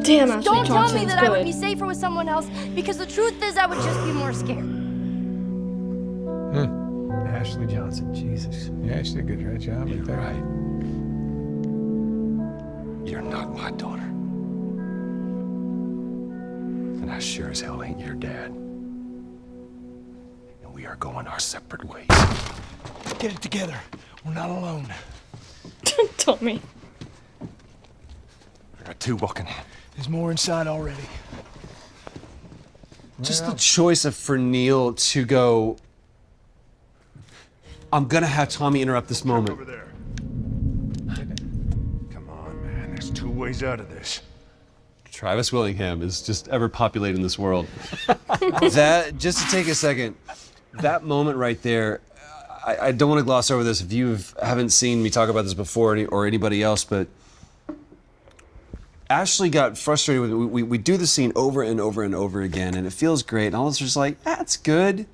damn, Ashley Don't tell Johnson's me that good. I would be safer with someone else, because the truth is I would just be more scared. Ashley Johnson, Jesus. Yeah, she did a good job right there. Right. You're not my daughter. And I sure as hell ain't your dad. And we are going our separate ways. Get it together. We're not alone. Tommy. I got two walking in. There's more inside already. Just the choice for Neil to go, I'm gonna have Tommy interrupt this moment. Over there. Come on, man. There's two ways out of this. Travis Willingham is just ever populating this world. That, just to take a second, that moment right there, I don't want to gloss over this if you haven't seen me talk about this before or anybody else, but Ashley got frustrated with it. We do the scene over and over and over again, and it feels great. And all of us are just like, that's good,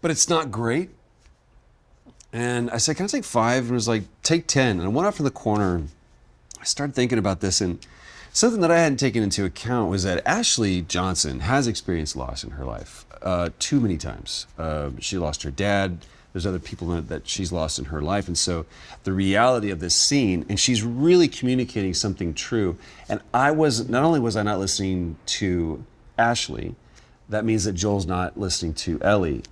but it's not great. And I said, can I take 5? And it was like, take 10. And I went out from the corner. And I started thinking about this, and Something that I hadn't taken into account was that Ashley Johnson has experienced loss in her life too many times. She lost her dad. There's other people that she's lost in her life. And so the reality of this scene, and she's really communicating something true. And not only was I not listening to Ashley, that means that Joel's not listening to Ellie.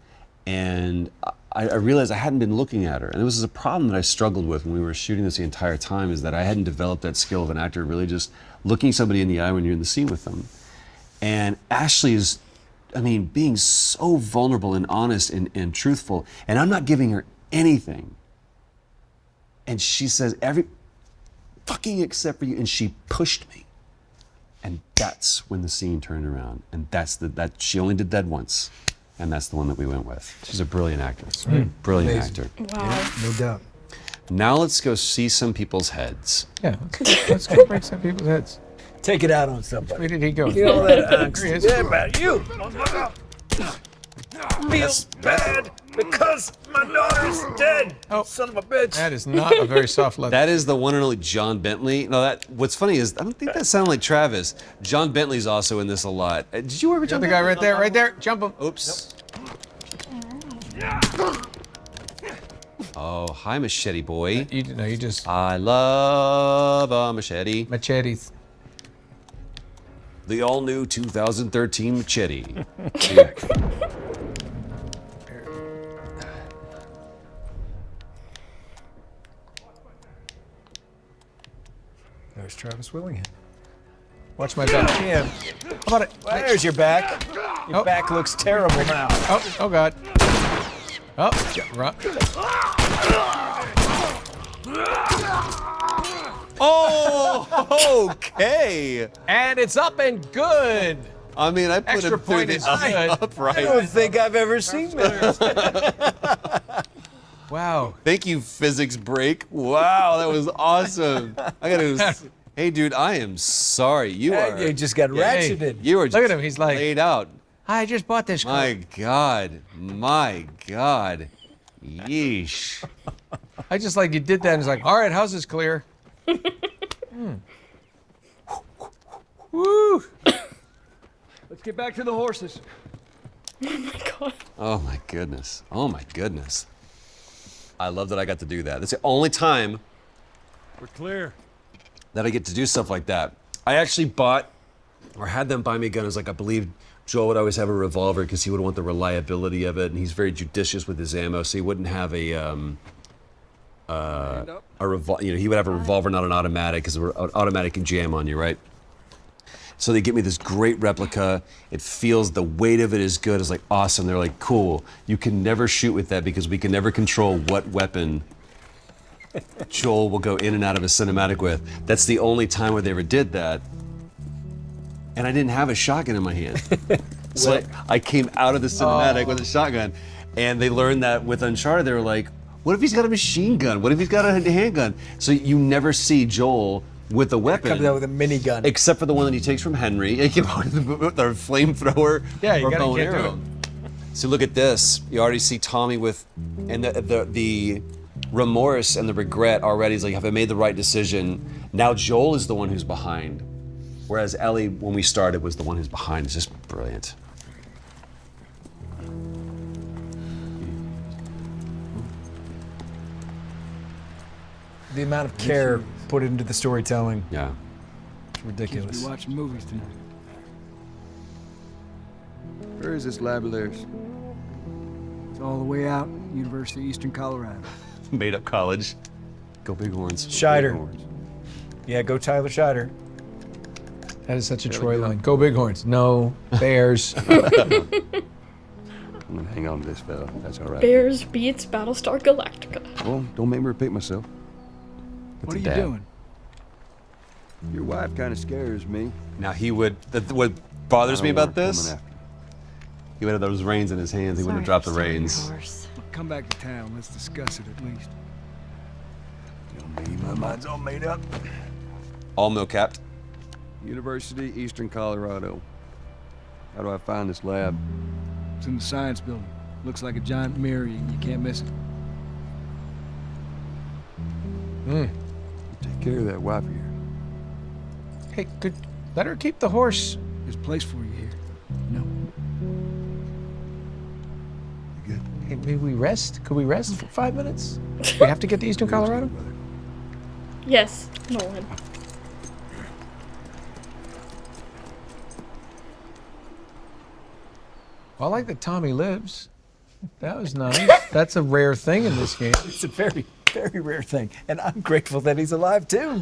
And I realized I hadn't been looking at her. And this is a problem that I struggled with when we were shooting this the entire time, is that I hadn't developed that skill of an actor, really just looking somebody in the eye when you're in the scene with them. And Ashley is, being so vulnerable and honest and truthful. And I'm not giving her anything. And she says, every fucking except for you. And she pushed me. And that's when the scene turned around. And that she only did that once. And that's the one that we went with. She's a brilliant actress. Brilliant actor. Wow. Yeah, no doubt. Now let's go see some people's heads. Yeah, let's go break some people's heads. Take it out on somebody. Where did he go? Get all that angst. There he is. Yeah, about you. Feels bad because my daughter's dead. Oh. Son of a bitch. That is not a very soft leather. That is the one and only John Bentley. No, what's funny is, I don't think that sounded like Travis. John Bentley's also in this a lot. Did you ever Got jump the guy right there, right there. Jump him. Oops. Oh, hi, machete boy. You just I love a machete. machetes. The all-new 2013 machete. There's Travis Willingham. Watch my back. Yeah. How about it? There's your back. Your back looks terrible now. Oh God. Oh, run. Oh, okay. And it's up and good. I mean, I put Extra him through point the is good. upright. I don't think I've ever seen this. Wow. Thank you, physics break. Wow, that was awesome. Hey, dude, I am sorry. You just got ratcheted. You are just Look at him, he's like- laid out. I just bought this car. My God. Yeesh. I just like you did that and it's like, all right, house is clear. Woo! Let's get back to the horses. Oh my god. Oh my goodness. I love that I got to do that. That's the only time We're clear. that I get to do stuff like that. I actually bought or had them buy me a gun. It was like, I believe Joel would always have a revolver because he would want the reliability of it, and he's very judicious with his ammo, so he wouldn't have he would have a revolver, not an automatic, because an automatic can jam on you, right? So they get me this great replica. It feels, the weight of it is good. It's like awesome. They're like, cool. You can never shoot with that because we can never control what weapon Joel will go in and out of a cinematic with. That's the only time where they ever did that. And I didn't have a shotgun in my hand. So I came out of the cinematic with a shotgun. And they learned that with Uncharted, they were like, what if he's got a machine gun? What if he's got a handgun? So you never see Joel with a weapon. Comes out with a minigun. Except for the one that he takes from Henry. With their flamethrower or bow and arrow. So look at this. You already see Tommy with, and the remorse and the regret already is like, have I made the right decision? Now Joel is the one who's behind. Whereas Ellie, when we started, was the one who's behind. It's just brilliant. The amount of care put into the storytelling. Yeah. It's ridiculous. Be watching movies tonight. Where is this lab of theirs? It's all the way out, University of Eastern Colorado. Made up college. Go Bighorns. Scheider. Yeah, go Tyler Scheider. That is such a Troy line. Go Bighorns. No, Bears. I'm gonna hang on to this fella. That's all right. Bears beats Battlestar Galactica. Well, don't make me repeat myself. What are you doing? Your wife kind of scares me. Now he would, what bothers me about Coming this, after me. he would have those reins in his hands. He wouldn't have dropped the reins. Come back to town. Let's discuss it at least. My mind's all made up. All milk-capped. University, Eastern Colorado. How do I find this lab? It's in the science building. Looks like a giant mirror. You can't miss it. Take care of that wife of yours. Hey, let her keep the horse. There's a place for you here. No. You good? Hey, maybe we rest? Could we rest for 5 minutes? We have to get to Eastern Colorado? Yes, Nolan. I like that Tommy lives. That was nice. That's a rare thing in this game. It's a very, very rare thing, and I'm grateful that he's alive too.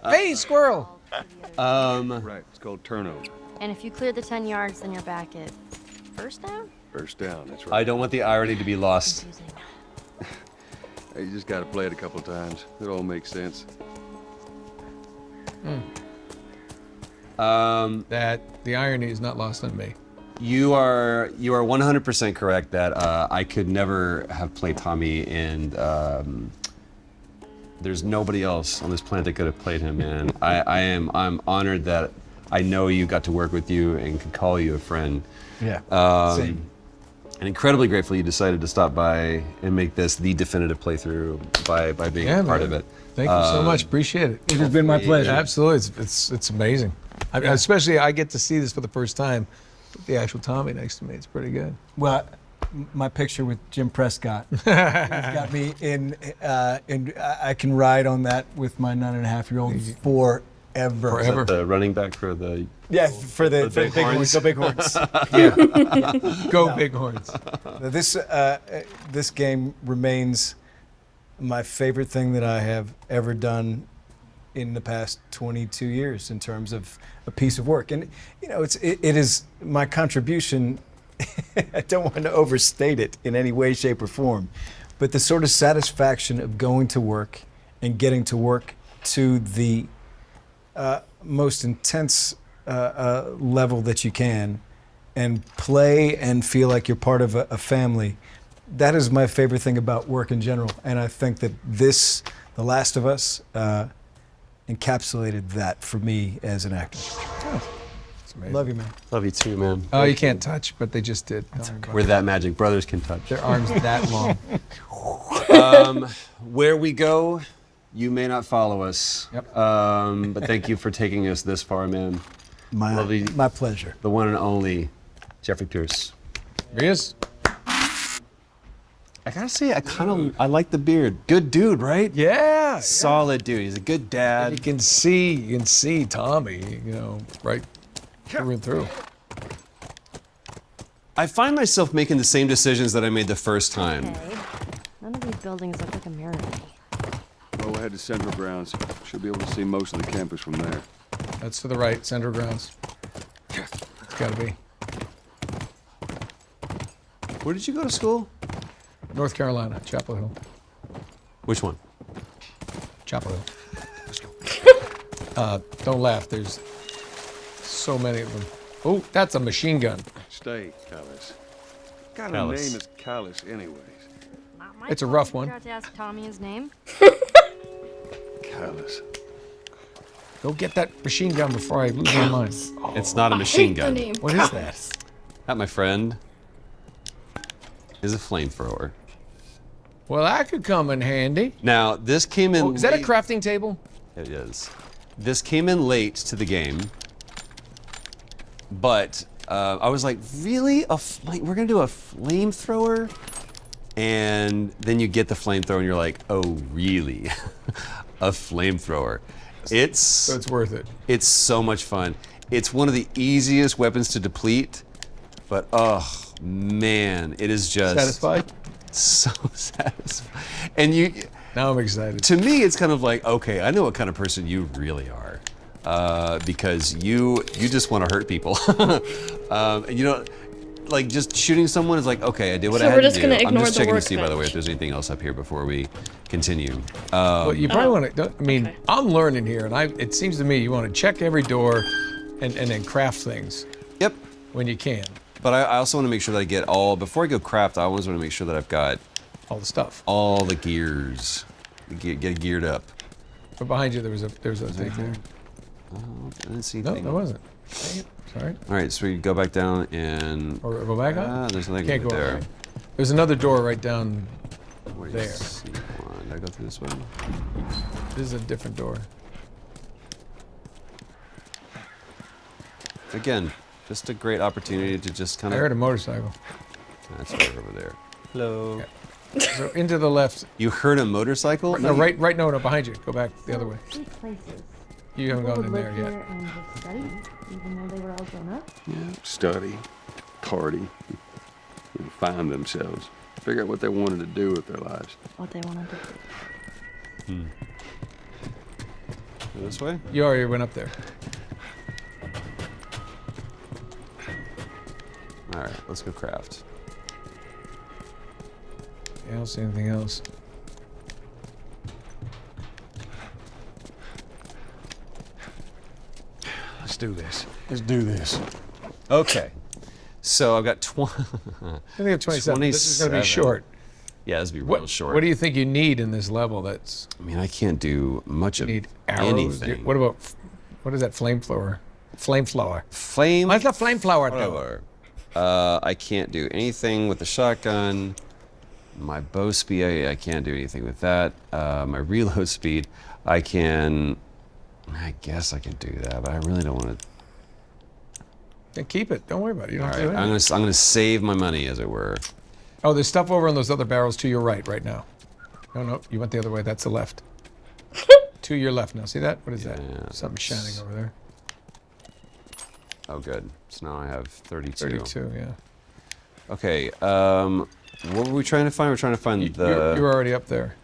Hey, squirrel! Right, it's called turnover. And if you clear the 10 yards, then you're back at first down? First down, that's I right. don't want the irony to be lost. Confusing. Hey, you just gotta play it a couple times. It all makes sense. That the irony is not lost on me. You are 100% correct that I could never have played Tommy, and there's nobody else on this planet that could have played him. And I'm honored that I know you, got to work with you, and could call you a friend. Yeah. Same. And incredibly grateful you decided to stop by and make this the definitive playthrough by being a part of it. Thank you so much. Appreciate it. It has been my pleasure. Absolutely, it's amazing. Especially I get to see this for the first time. With the actual Tommy next to me, it's pretty good. Well, my picture with Jim Prescott has got me in, and I can ride on that with my 9.5-year-old forever. Is that the running back for the... Yeah, for the big horns? The big horns. Go Bighorns. This game remains my favorite thing that I have ever done in the past 22 years in terms of a piece of work. And, you know, it is my contribution. I don't want to overstate it in any way, shape, or form, but the sort of satisfaction of going to work and getting to work to the most intense level that you can and play and feel like you're part of a family. That is my favorite thing about work in general. And I think that this, The Last of Us, encapsulated that for me as an actor. Love you, man. Love you too, man. Oh, you can't touch, but they just did. We're that magic. Brothers can touch. Their arms that long. Where we go, you may not follow us. Yep. But thank you for taking us this far, man. My pleasure. The one and only Jeffrey Pierce. Here he is. I gotta say, I like the beard. Good dude, right? Yeah. Solid dude. He's a good dad. You can see Tommy, you know, right through and through. I find myself making the same decisions that I made the first time. Okay. None of these buildings look like a mirror to me. Well, we'll head to Central Grounds. Should be able to see most of the campus from there. That's to the right, Central Grounds. It's gotta be. Where did you go to school? North Carolina, Chapel Hill. Which one? Chapel Hill. Let's go. Don't laugh, there's so many of them. Oh, that's a machine gun. Stay, Callus. What kind of Callus. name is Callus, anyways? Not my It's a fault rough you one. forgot to ask Tommy his name. Callus. Go get that machine gun before I lose my mind. It's not a machine gun. What is that? That, my friend, is a flamethrower. Well, that could come in handy. Now, this came in. Oh, is that a late- crafting table? It is. This came in late to the game, but I was like, really? We're gonna do a flamethrower? And then you get the flamethrower, and you're like, oh, really? A flamethrower? So it's worth it. It's so much fun. It's one of the easiest weapons to deplete, but oh man, it is just Satisfied? so satisfying. And you, Now I'm excited. to me, it's kind of like, okay, I know what kind of person you really are, because you just want to hurt people. And you know, like just shooting someone is like, okay, I did what So I had we're to just do. gonna I'm ignore just the checking to see, by the way, workbench. if there's anything else up here before we continue. Well, you probably want to. I mean, Okay. I'm learning here, and it seems to me you want to check every door, and then craft things Yep. when you can. But I also want to make sure that I get before I go craft, I always want to make sure that I've got All the stuff. all the gears, get geared up. But behind you, there was a thing there. Oh, I didn't see No, anything. there wasn't. Dang it. Sorry. All right, so we go back down and Or go back up. there's nothing Can't right go there. up. There's another door right down. Where do you There. see one? Did I go through this way? This is a different door. again, just a great opportunity to just kind I of. heard a motorcycle. That's right over there. Hello. Yeah. So into the left. You heard a motorcycle? No, right, no, behind you. Go back the other way. Places. You haven't People gone in would there live yet. here and just study, even though they were all grown up. Yeah, study, party, find themselves, figure out what they wanted to do with their lives. What they wanted to do. Go this way? You already went up there. All right, let's go craft. Yeah, I don't see anything else. Let's do this. Let's do this. Okay. So I've got I think I have 27. This is going to be 27. short. Yeah, this would be real short. What do you think you need in this level? That's I mean, I can't do much of need arrows. anything. What about what is that flamethrower? Flamethrower. Flame? What's the flamethrower do? Whatever. I can't do anything with the shotgun. My bow speed, I can't do anything with that. My reload speed, I guess I can do that, but I really don't want to. Then keep it. Don't worry about it. You don't All have to right, do I'm anything. gonna save my money, as it were. Oh, there's stuff over on those other barrels to your right now. No, you went the other way. That's the left. To your left now. See that? What is Yeah, that? Something shining over there. Oh, good. So now I have 32. 32, yeah. Okay. What were we trying to find? We're trying to find You're already up there.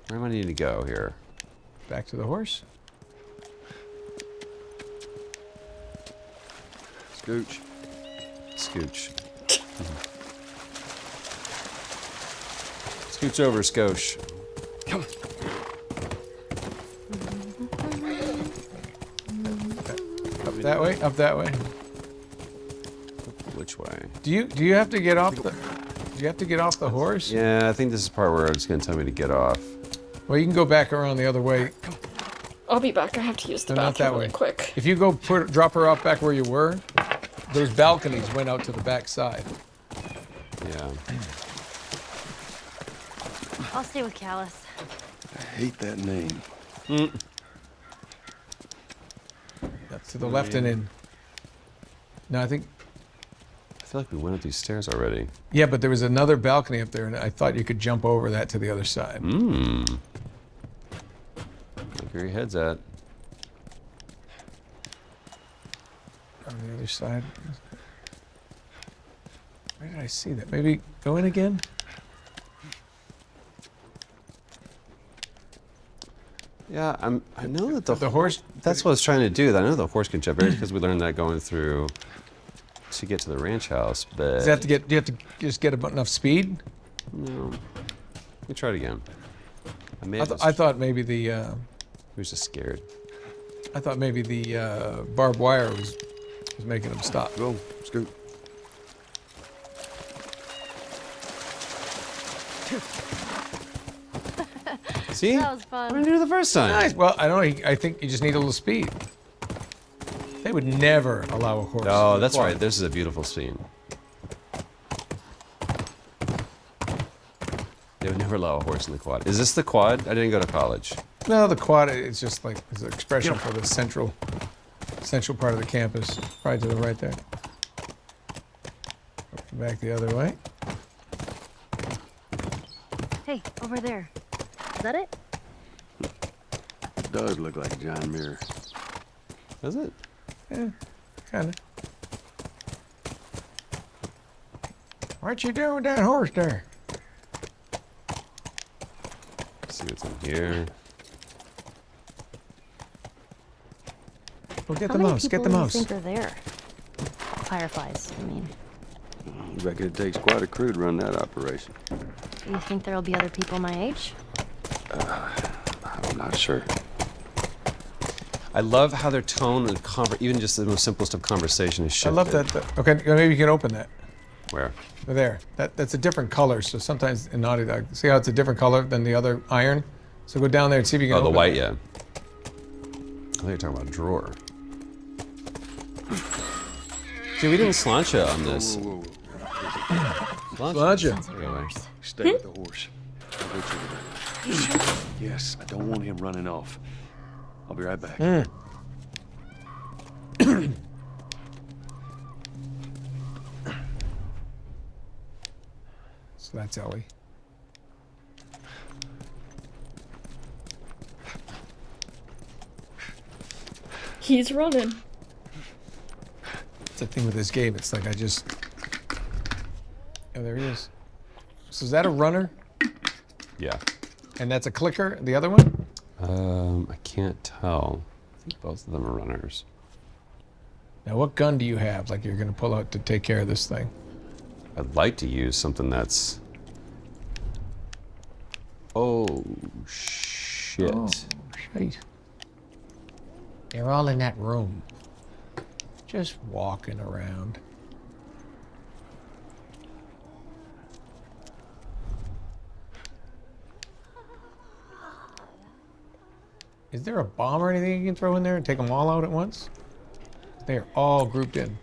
Where am I needing to go here? Back to the horse. Scooch. Scooch. Scooch over, Scooch. Come on. Up that way. Up that way. Which way? Do you have to get off the? Do you have to get off the horse? Yeah, I think this is the part where it's going to tell me to get off. Well, you can go back around the other way. I'll be back. I have to use the No, not bathroom that really way. quick. If you go drop her off back where you were, those balconies went out to the back side. Yeah. I'll stay with Callus. I hate that name. To the left and in. No, I think. I feel like we went up these stairs already. Yeah, but there was another balcony up there, and I thought you could jump over that to the other side. Like where your head's at. On the other side. Where did I see that? Maybe go in again? Yeah, I know that The horse. That's what I was trying to do. I know the horse can jump areas because we learned that going through to get to the ranch house. But Does that have to get? Do you have to just get enough speed? no, let me try it again. I thought maybe the. He was just scared. I thought maybe the barbed wire was making him stop. Go, Scoot. See? That was fun. What did I do the first time? Nice. Well, I don't know. I think you just need a little speed. They would never allow a horse. Oh, to that's fly. right. This is a beautiful scene. They would never allow a horse in the quad. Is this the quad? I didn't go to college. No, the quad. It's just like it's an expression for the central part of the campus. Right to the right there. Back the other way. Hey, over there. Is that it? It does look like a giant mirror. Is it? Yeah, kind of. What you doing with that horse there? Let's see what's in here. Well, get How the many mouse. Get people the do you mouse. think are there? Fireflies, I mean. I reckon it takes quite a crew to run that operation. You think there'll be other people my age? I'm not sure. I love how their tone and even just the most simplest of conversation is I shifted. love that. Okay, maybe you can open that. Where? There. That's a different color. So sometimes in Naughty Dog, see how it's a different color than the other iron? So go down there and see if you can Oh, the open white, it. yeah. I thought you were talking about a drawer. See, we didn't slancha on this. Whoa. Slancha. Anyway. Stay with the horse. I'll go check it out. Yes, I don't want him running off. I'll be right back. So that's Ellie. He's running. It's the thing with this game. It's like I just... Oh, there he is. So is that a runner? Yeah. And that's a clicker? The other one? I can't tell. I think both of them are runners. Now, what gun do you have, like you're going to pull out to take care of this thing? I'd like to use something that's... Oh, shit. Oh, shit. They're all in that room. Just walking around. Is there a bomb or anything you can throw in there and take them all out at once? They are all grouped in.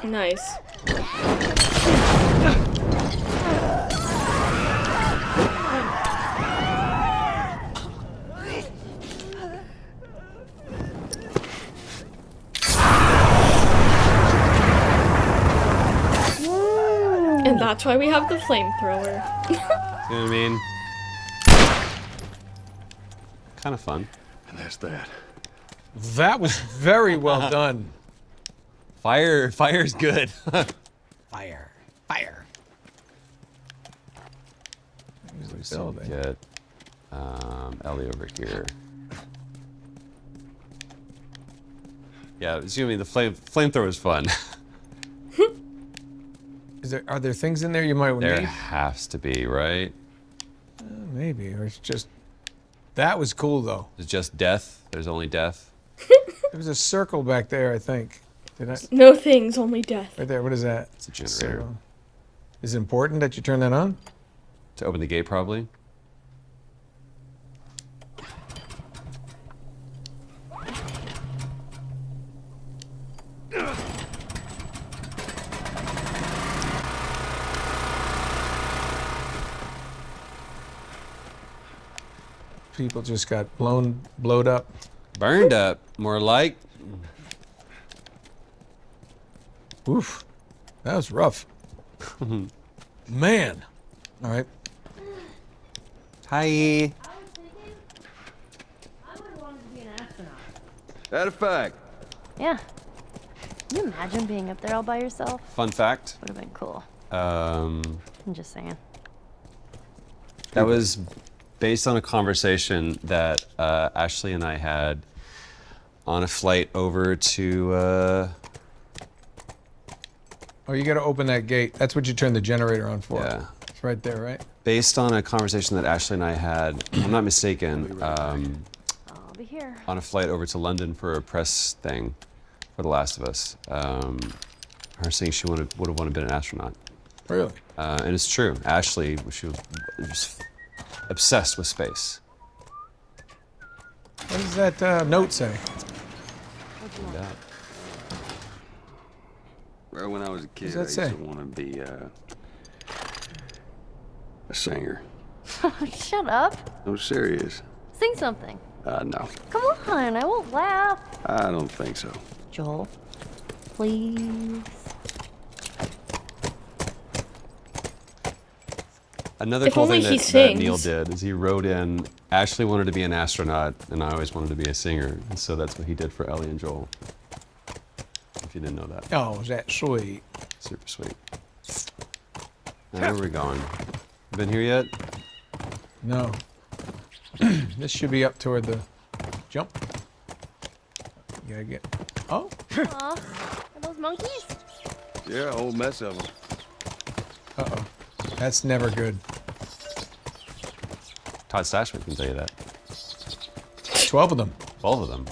Nice. And that's why we have the flamethrower. You know what I mean? Kind of fun. And that's that. That was very well done. Fire's good. Fire. Fire. So get Ellie over here. Yeah, excuse me, the flamethrower is fun. Are there things in there you might There need? has to be, right? Maybe, or it's just... That was cool, though. It's just death. There's only death. There was a circle back there, I think. Did I? No things, only death. Right there, what is that? It's a generator. So, is it important that you turn that on? To open the gate, probably. People just got blowed up. Burned up, more like. Oof. That was rough. Man. All right. Hi. That a fact. Yeah. Can you imagine being up there all by yourself? Fun fact. Would have been cool. Um, I'm just saying. that was based on a conversation that Ashley and I had on a flight over to. Oh, you got to open that gate. That's what you turn the generator on for. Yeah. It's right there, right? Based on a conversation that Ashley and I had, if I'm not mistaken, I'll be here. on a flight over to London for a press thing for The Last of Us. Her saying she would have wanted to be an astronaut. Really? And it's true. Ashley, she was just obsessed with space. What does that note say? Yeah. Well, when I was a kid, that I used say? to want to be a singer. Shut up. No, serious. Sing something. No, Come on, I won't laugh. I don't think so. Joel, please. Another If cool only thing he that Neil sings. did is he wrote in, Ashley wanted to be an astronaut, and I always wanted to be a singer. And so that's what he did for Ellie and Joel. If you didn't know that. Oh, is that sweet? Super sweet. Now, where are we going? Been here yet? No. This should be up toward the jump. You gotta get. Oh. Aw, are those monkeys? Yeah, a whole mess of them. Uh-oh. That's never good. Todd Stashman can tell you that. 12 of them. 12 of them.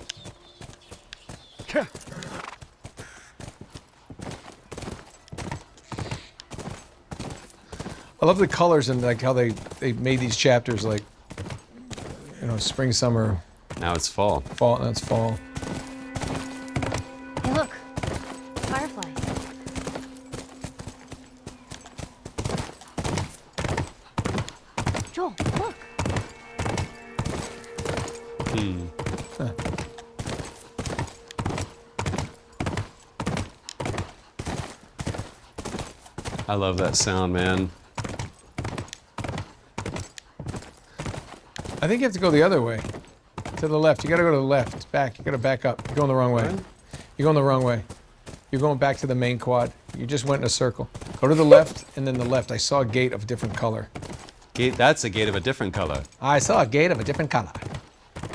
I love the colors and like how they made these chapters like, you know, spring, summer. Now it's fall. Fall. That's fall. Hey, look. Firefly. Joel, look. Huh. I love that sound, man. I think you have to go the other way. To the left. You gotta go to the left. Back. You gotta back up. You're going the wrong way. What? You're going the wrong way. You're going back to the main quad. You just went in a circle. Go to the left and then the left. I saw a gate of a different color. Gate. That's a gate of a different color. I saw a gate of a different color.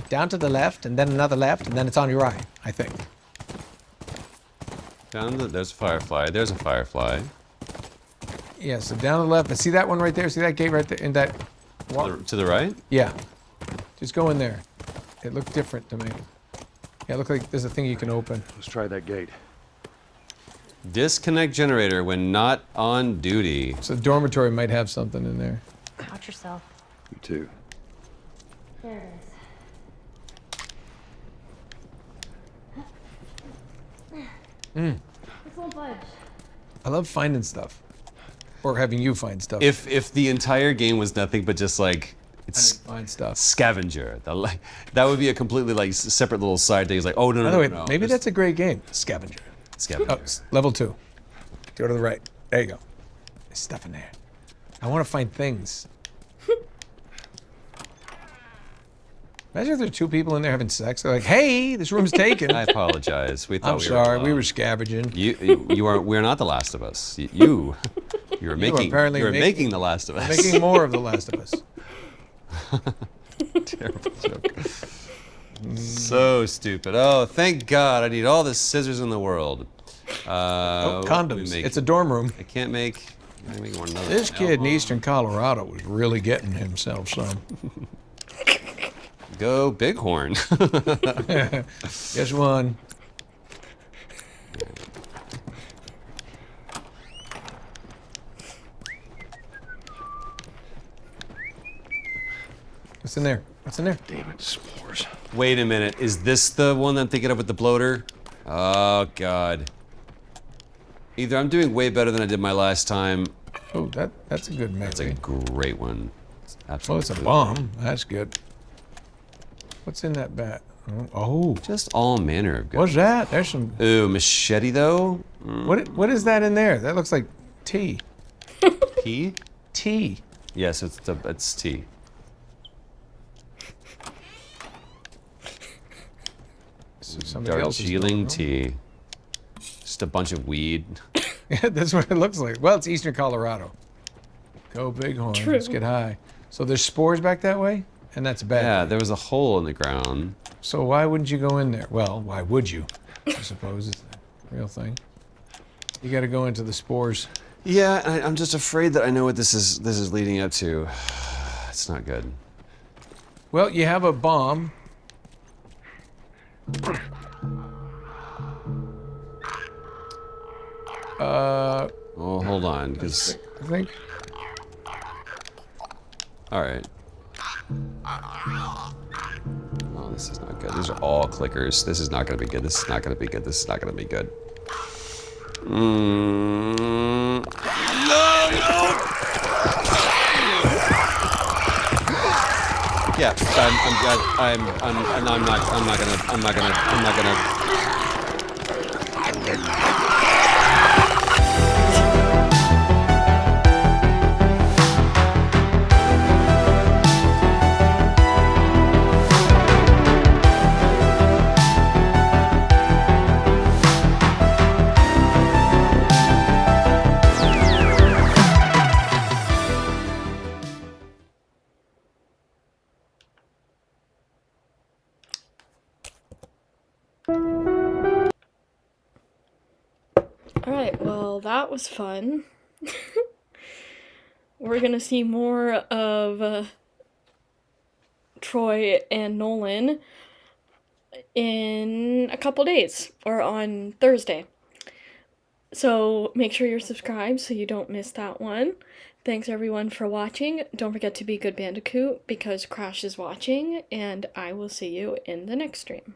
Down to the left and then another left and then it's on your right, I think. There's a firefly. There's a firefly. Yeah, so down the left. But see that one right there? See that gate right there? In that. To the right? Yeah. Just go in there. It looked different to me. Yeah, it looked like there's a thing you can open. Let's try that gate. Disconnect generator when not on duty. So the dormitory might have something in there. Watch yourself. You too. There it is. This won't budge. I love finding stuff. Or having you find stuff. If the entire game was nothing but just like it's find stuff. scavenger, that would be a completely like separate little side thing. It's like, oh no, By the way, no. maybe that's a great game. Scavenger. Scavenger. Oh, level 2. Go to the right. There you go. There's stuff in there. I want to find things. Imagine if there are 2 people in there having sex. They're like, hey, this room's taken. I apologize. We thought I'm we sorry, were we were scavenging. You are. We're not the Last of Us. You were making. apparently You were making- making the Last of Us. Making more of The Last of Us. Terrible joke. So stupid. Oh, thank God! I need all the scissors in the world. Oh, what condoms. can we make? It's a dorm room. I can't make. I make one another. This kid in eastern Colorado was really getting himself some. Go Bighorn. Just one. What's in there? What's in there? Damn it, s'mores. Wait a minute. Is this the one I'm thinking of with the bloater? Oh God. Either I'm doing way better than I did my last time. Oh, that's a good memory. That's a great one. It's Oh, absolutely. it's a bomb. That's good. What's in that bat? Oh, Just all manner of good. what's that? There's some. Ooh, machete though. What is that in there? That looks like tea. Tea? Tea. Yes, it's tea. So somebody else is Darjeeling going tea. Just a bunch of weed. Yeah, that's what it looks like. Well, it's eastern Colorado. Go Bighorn. True. Let's get high. So there's spores back that way, and that's bad. Yeah, there was a hole in the ground. So why wouldn't you go in there? Well, why would you? I suppose is the real thing. You got to go into the spores. Yeah, I'm just afraid that I know what this is leading up to. It's not good. Well, you have a bomb. Well, hold on, because I think. all right. Oh, this is not good. These are all clickers. This is not going to be good. This is not going to be good. This is not going to be good. No, no. Yeah, I'm not gonna. Alright, well, that was fun. We're gonna see more of Troy and Nolan in a couple days, or on Thursday. So make sure you're subscribed so you don't miss that one. Thanks everyone for watching. Don't forget to be good Bandicoot because Crash is watching, and I will see you in the next stream.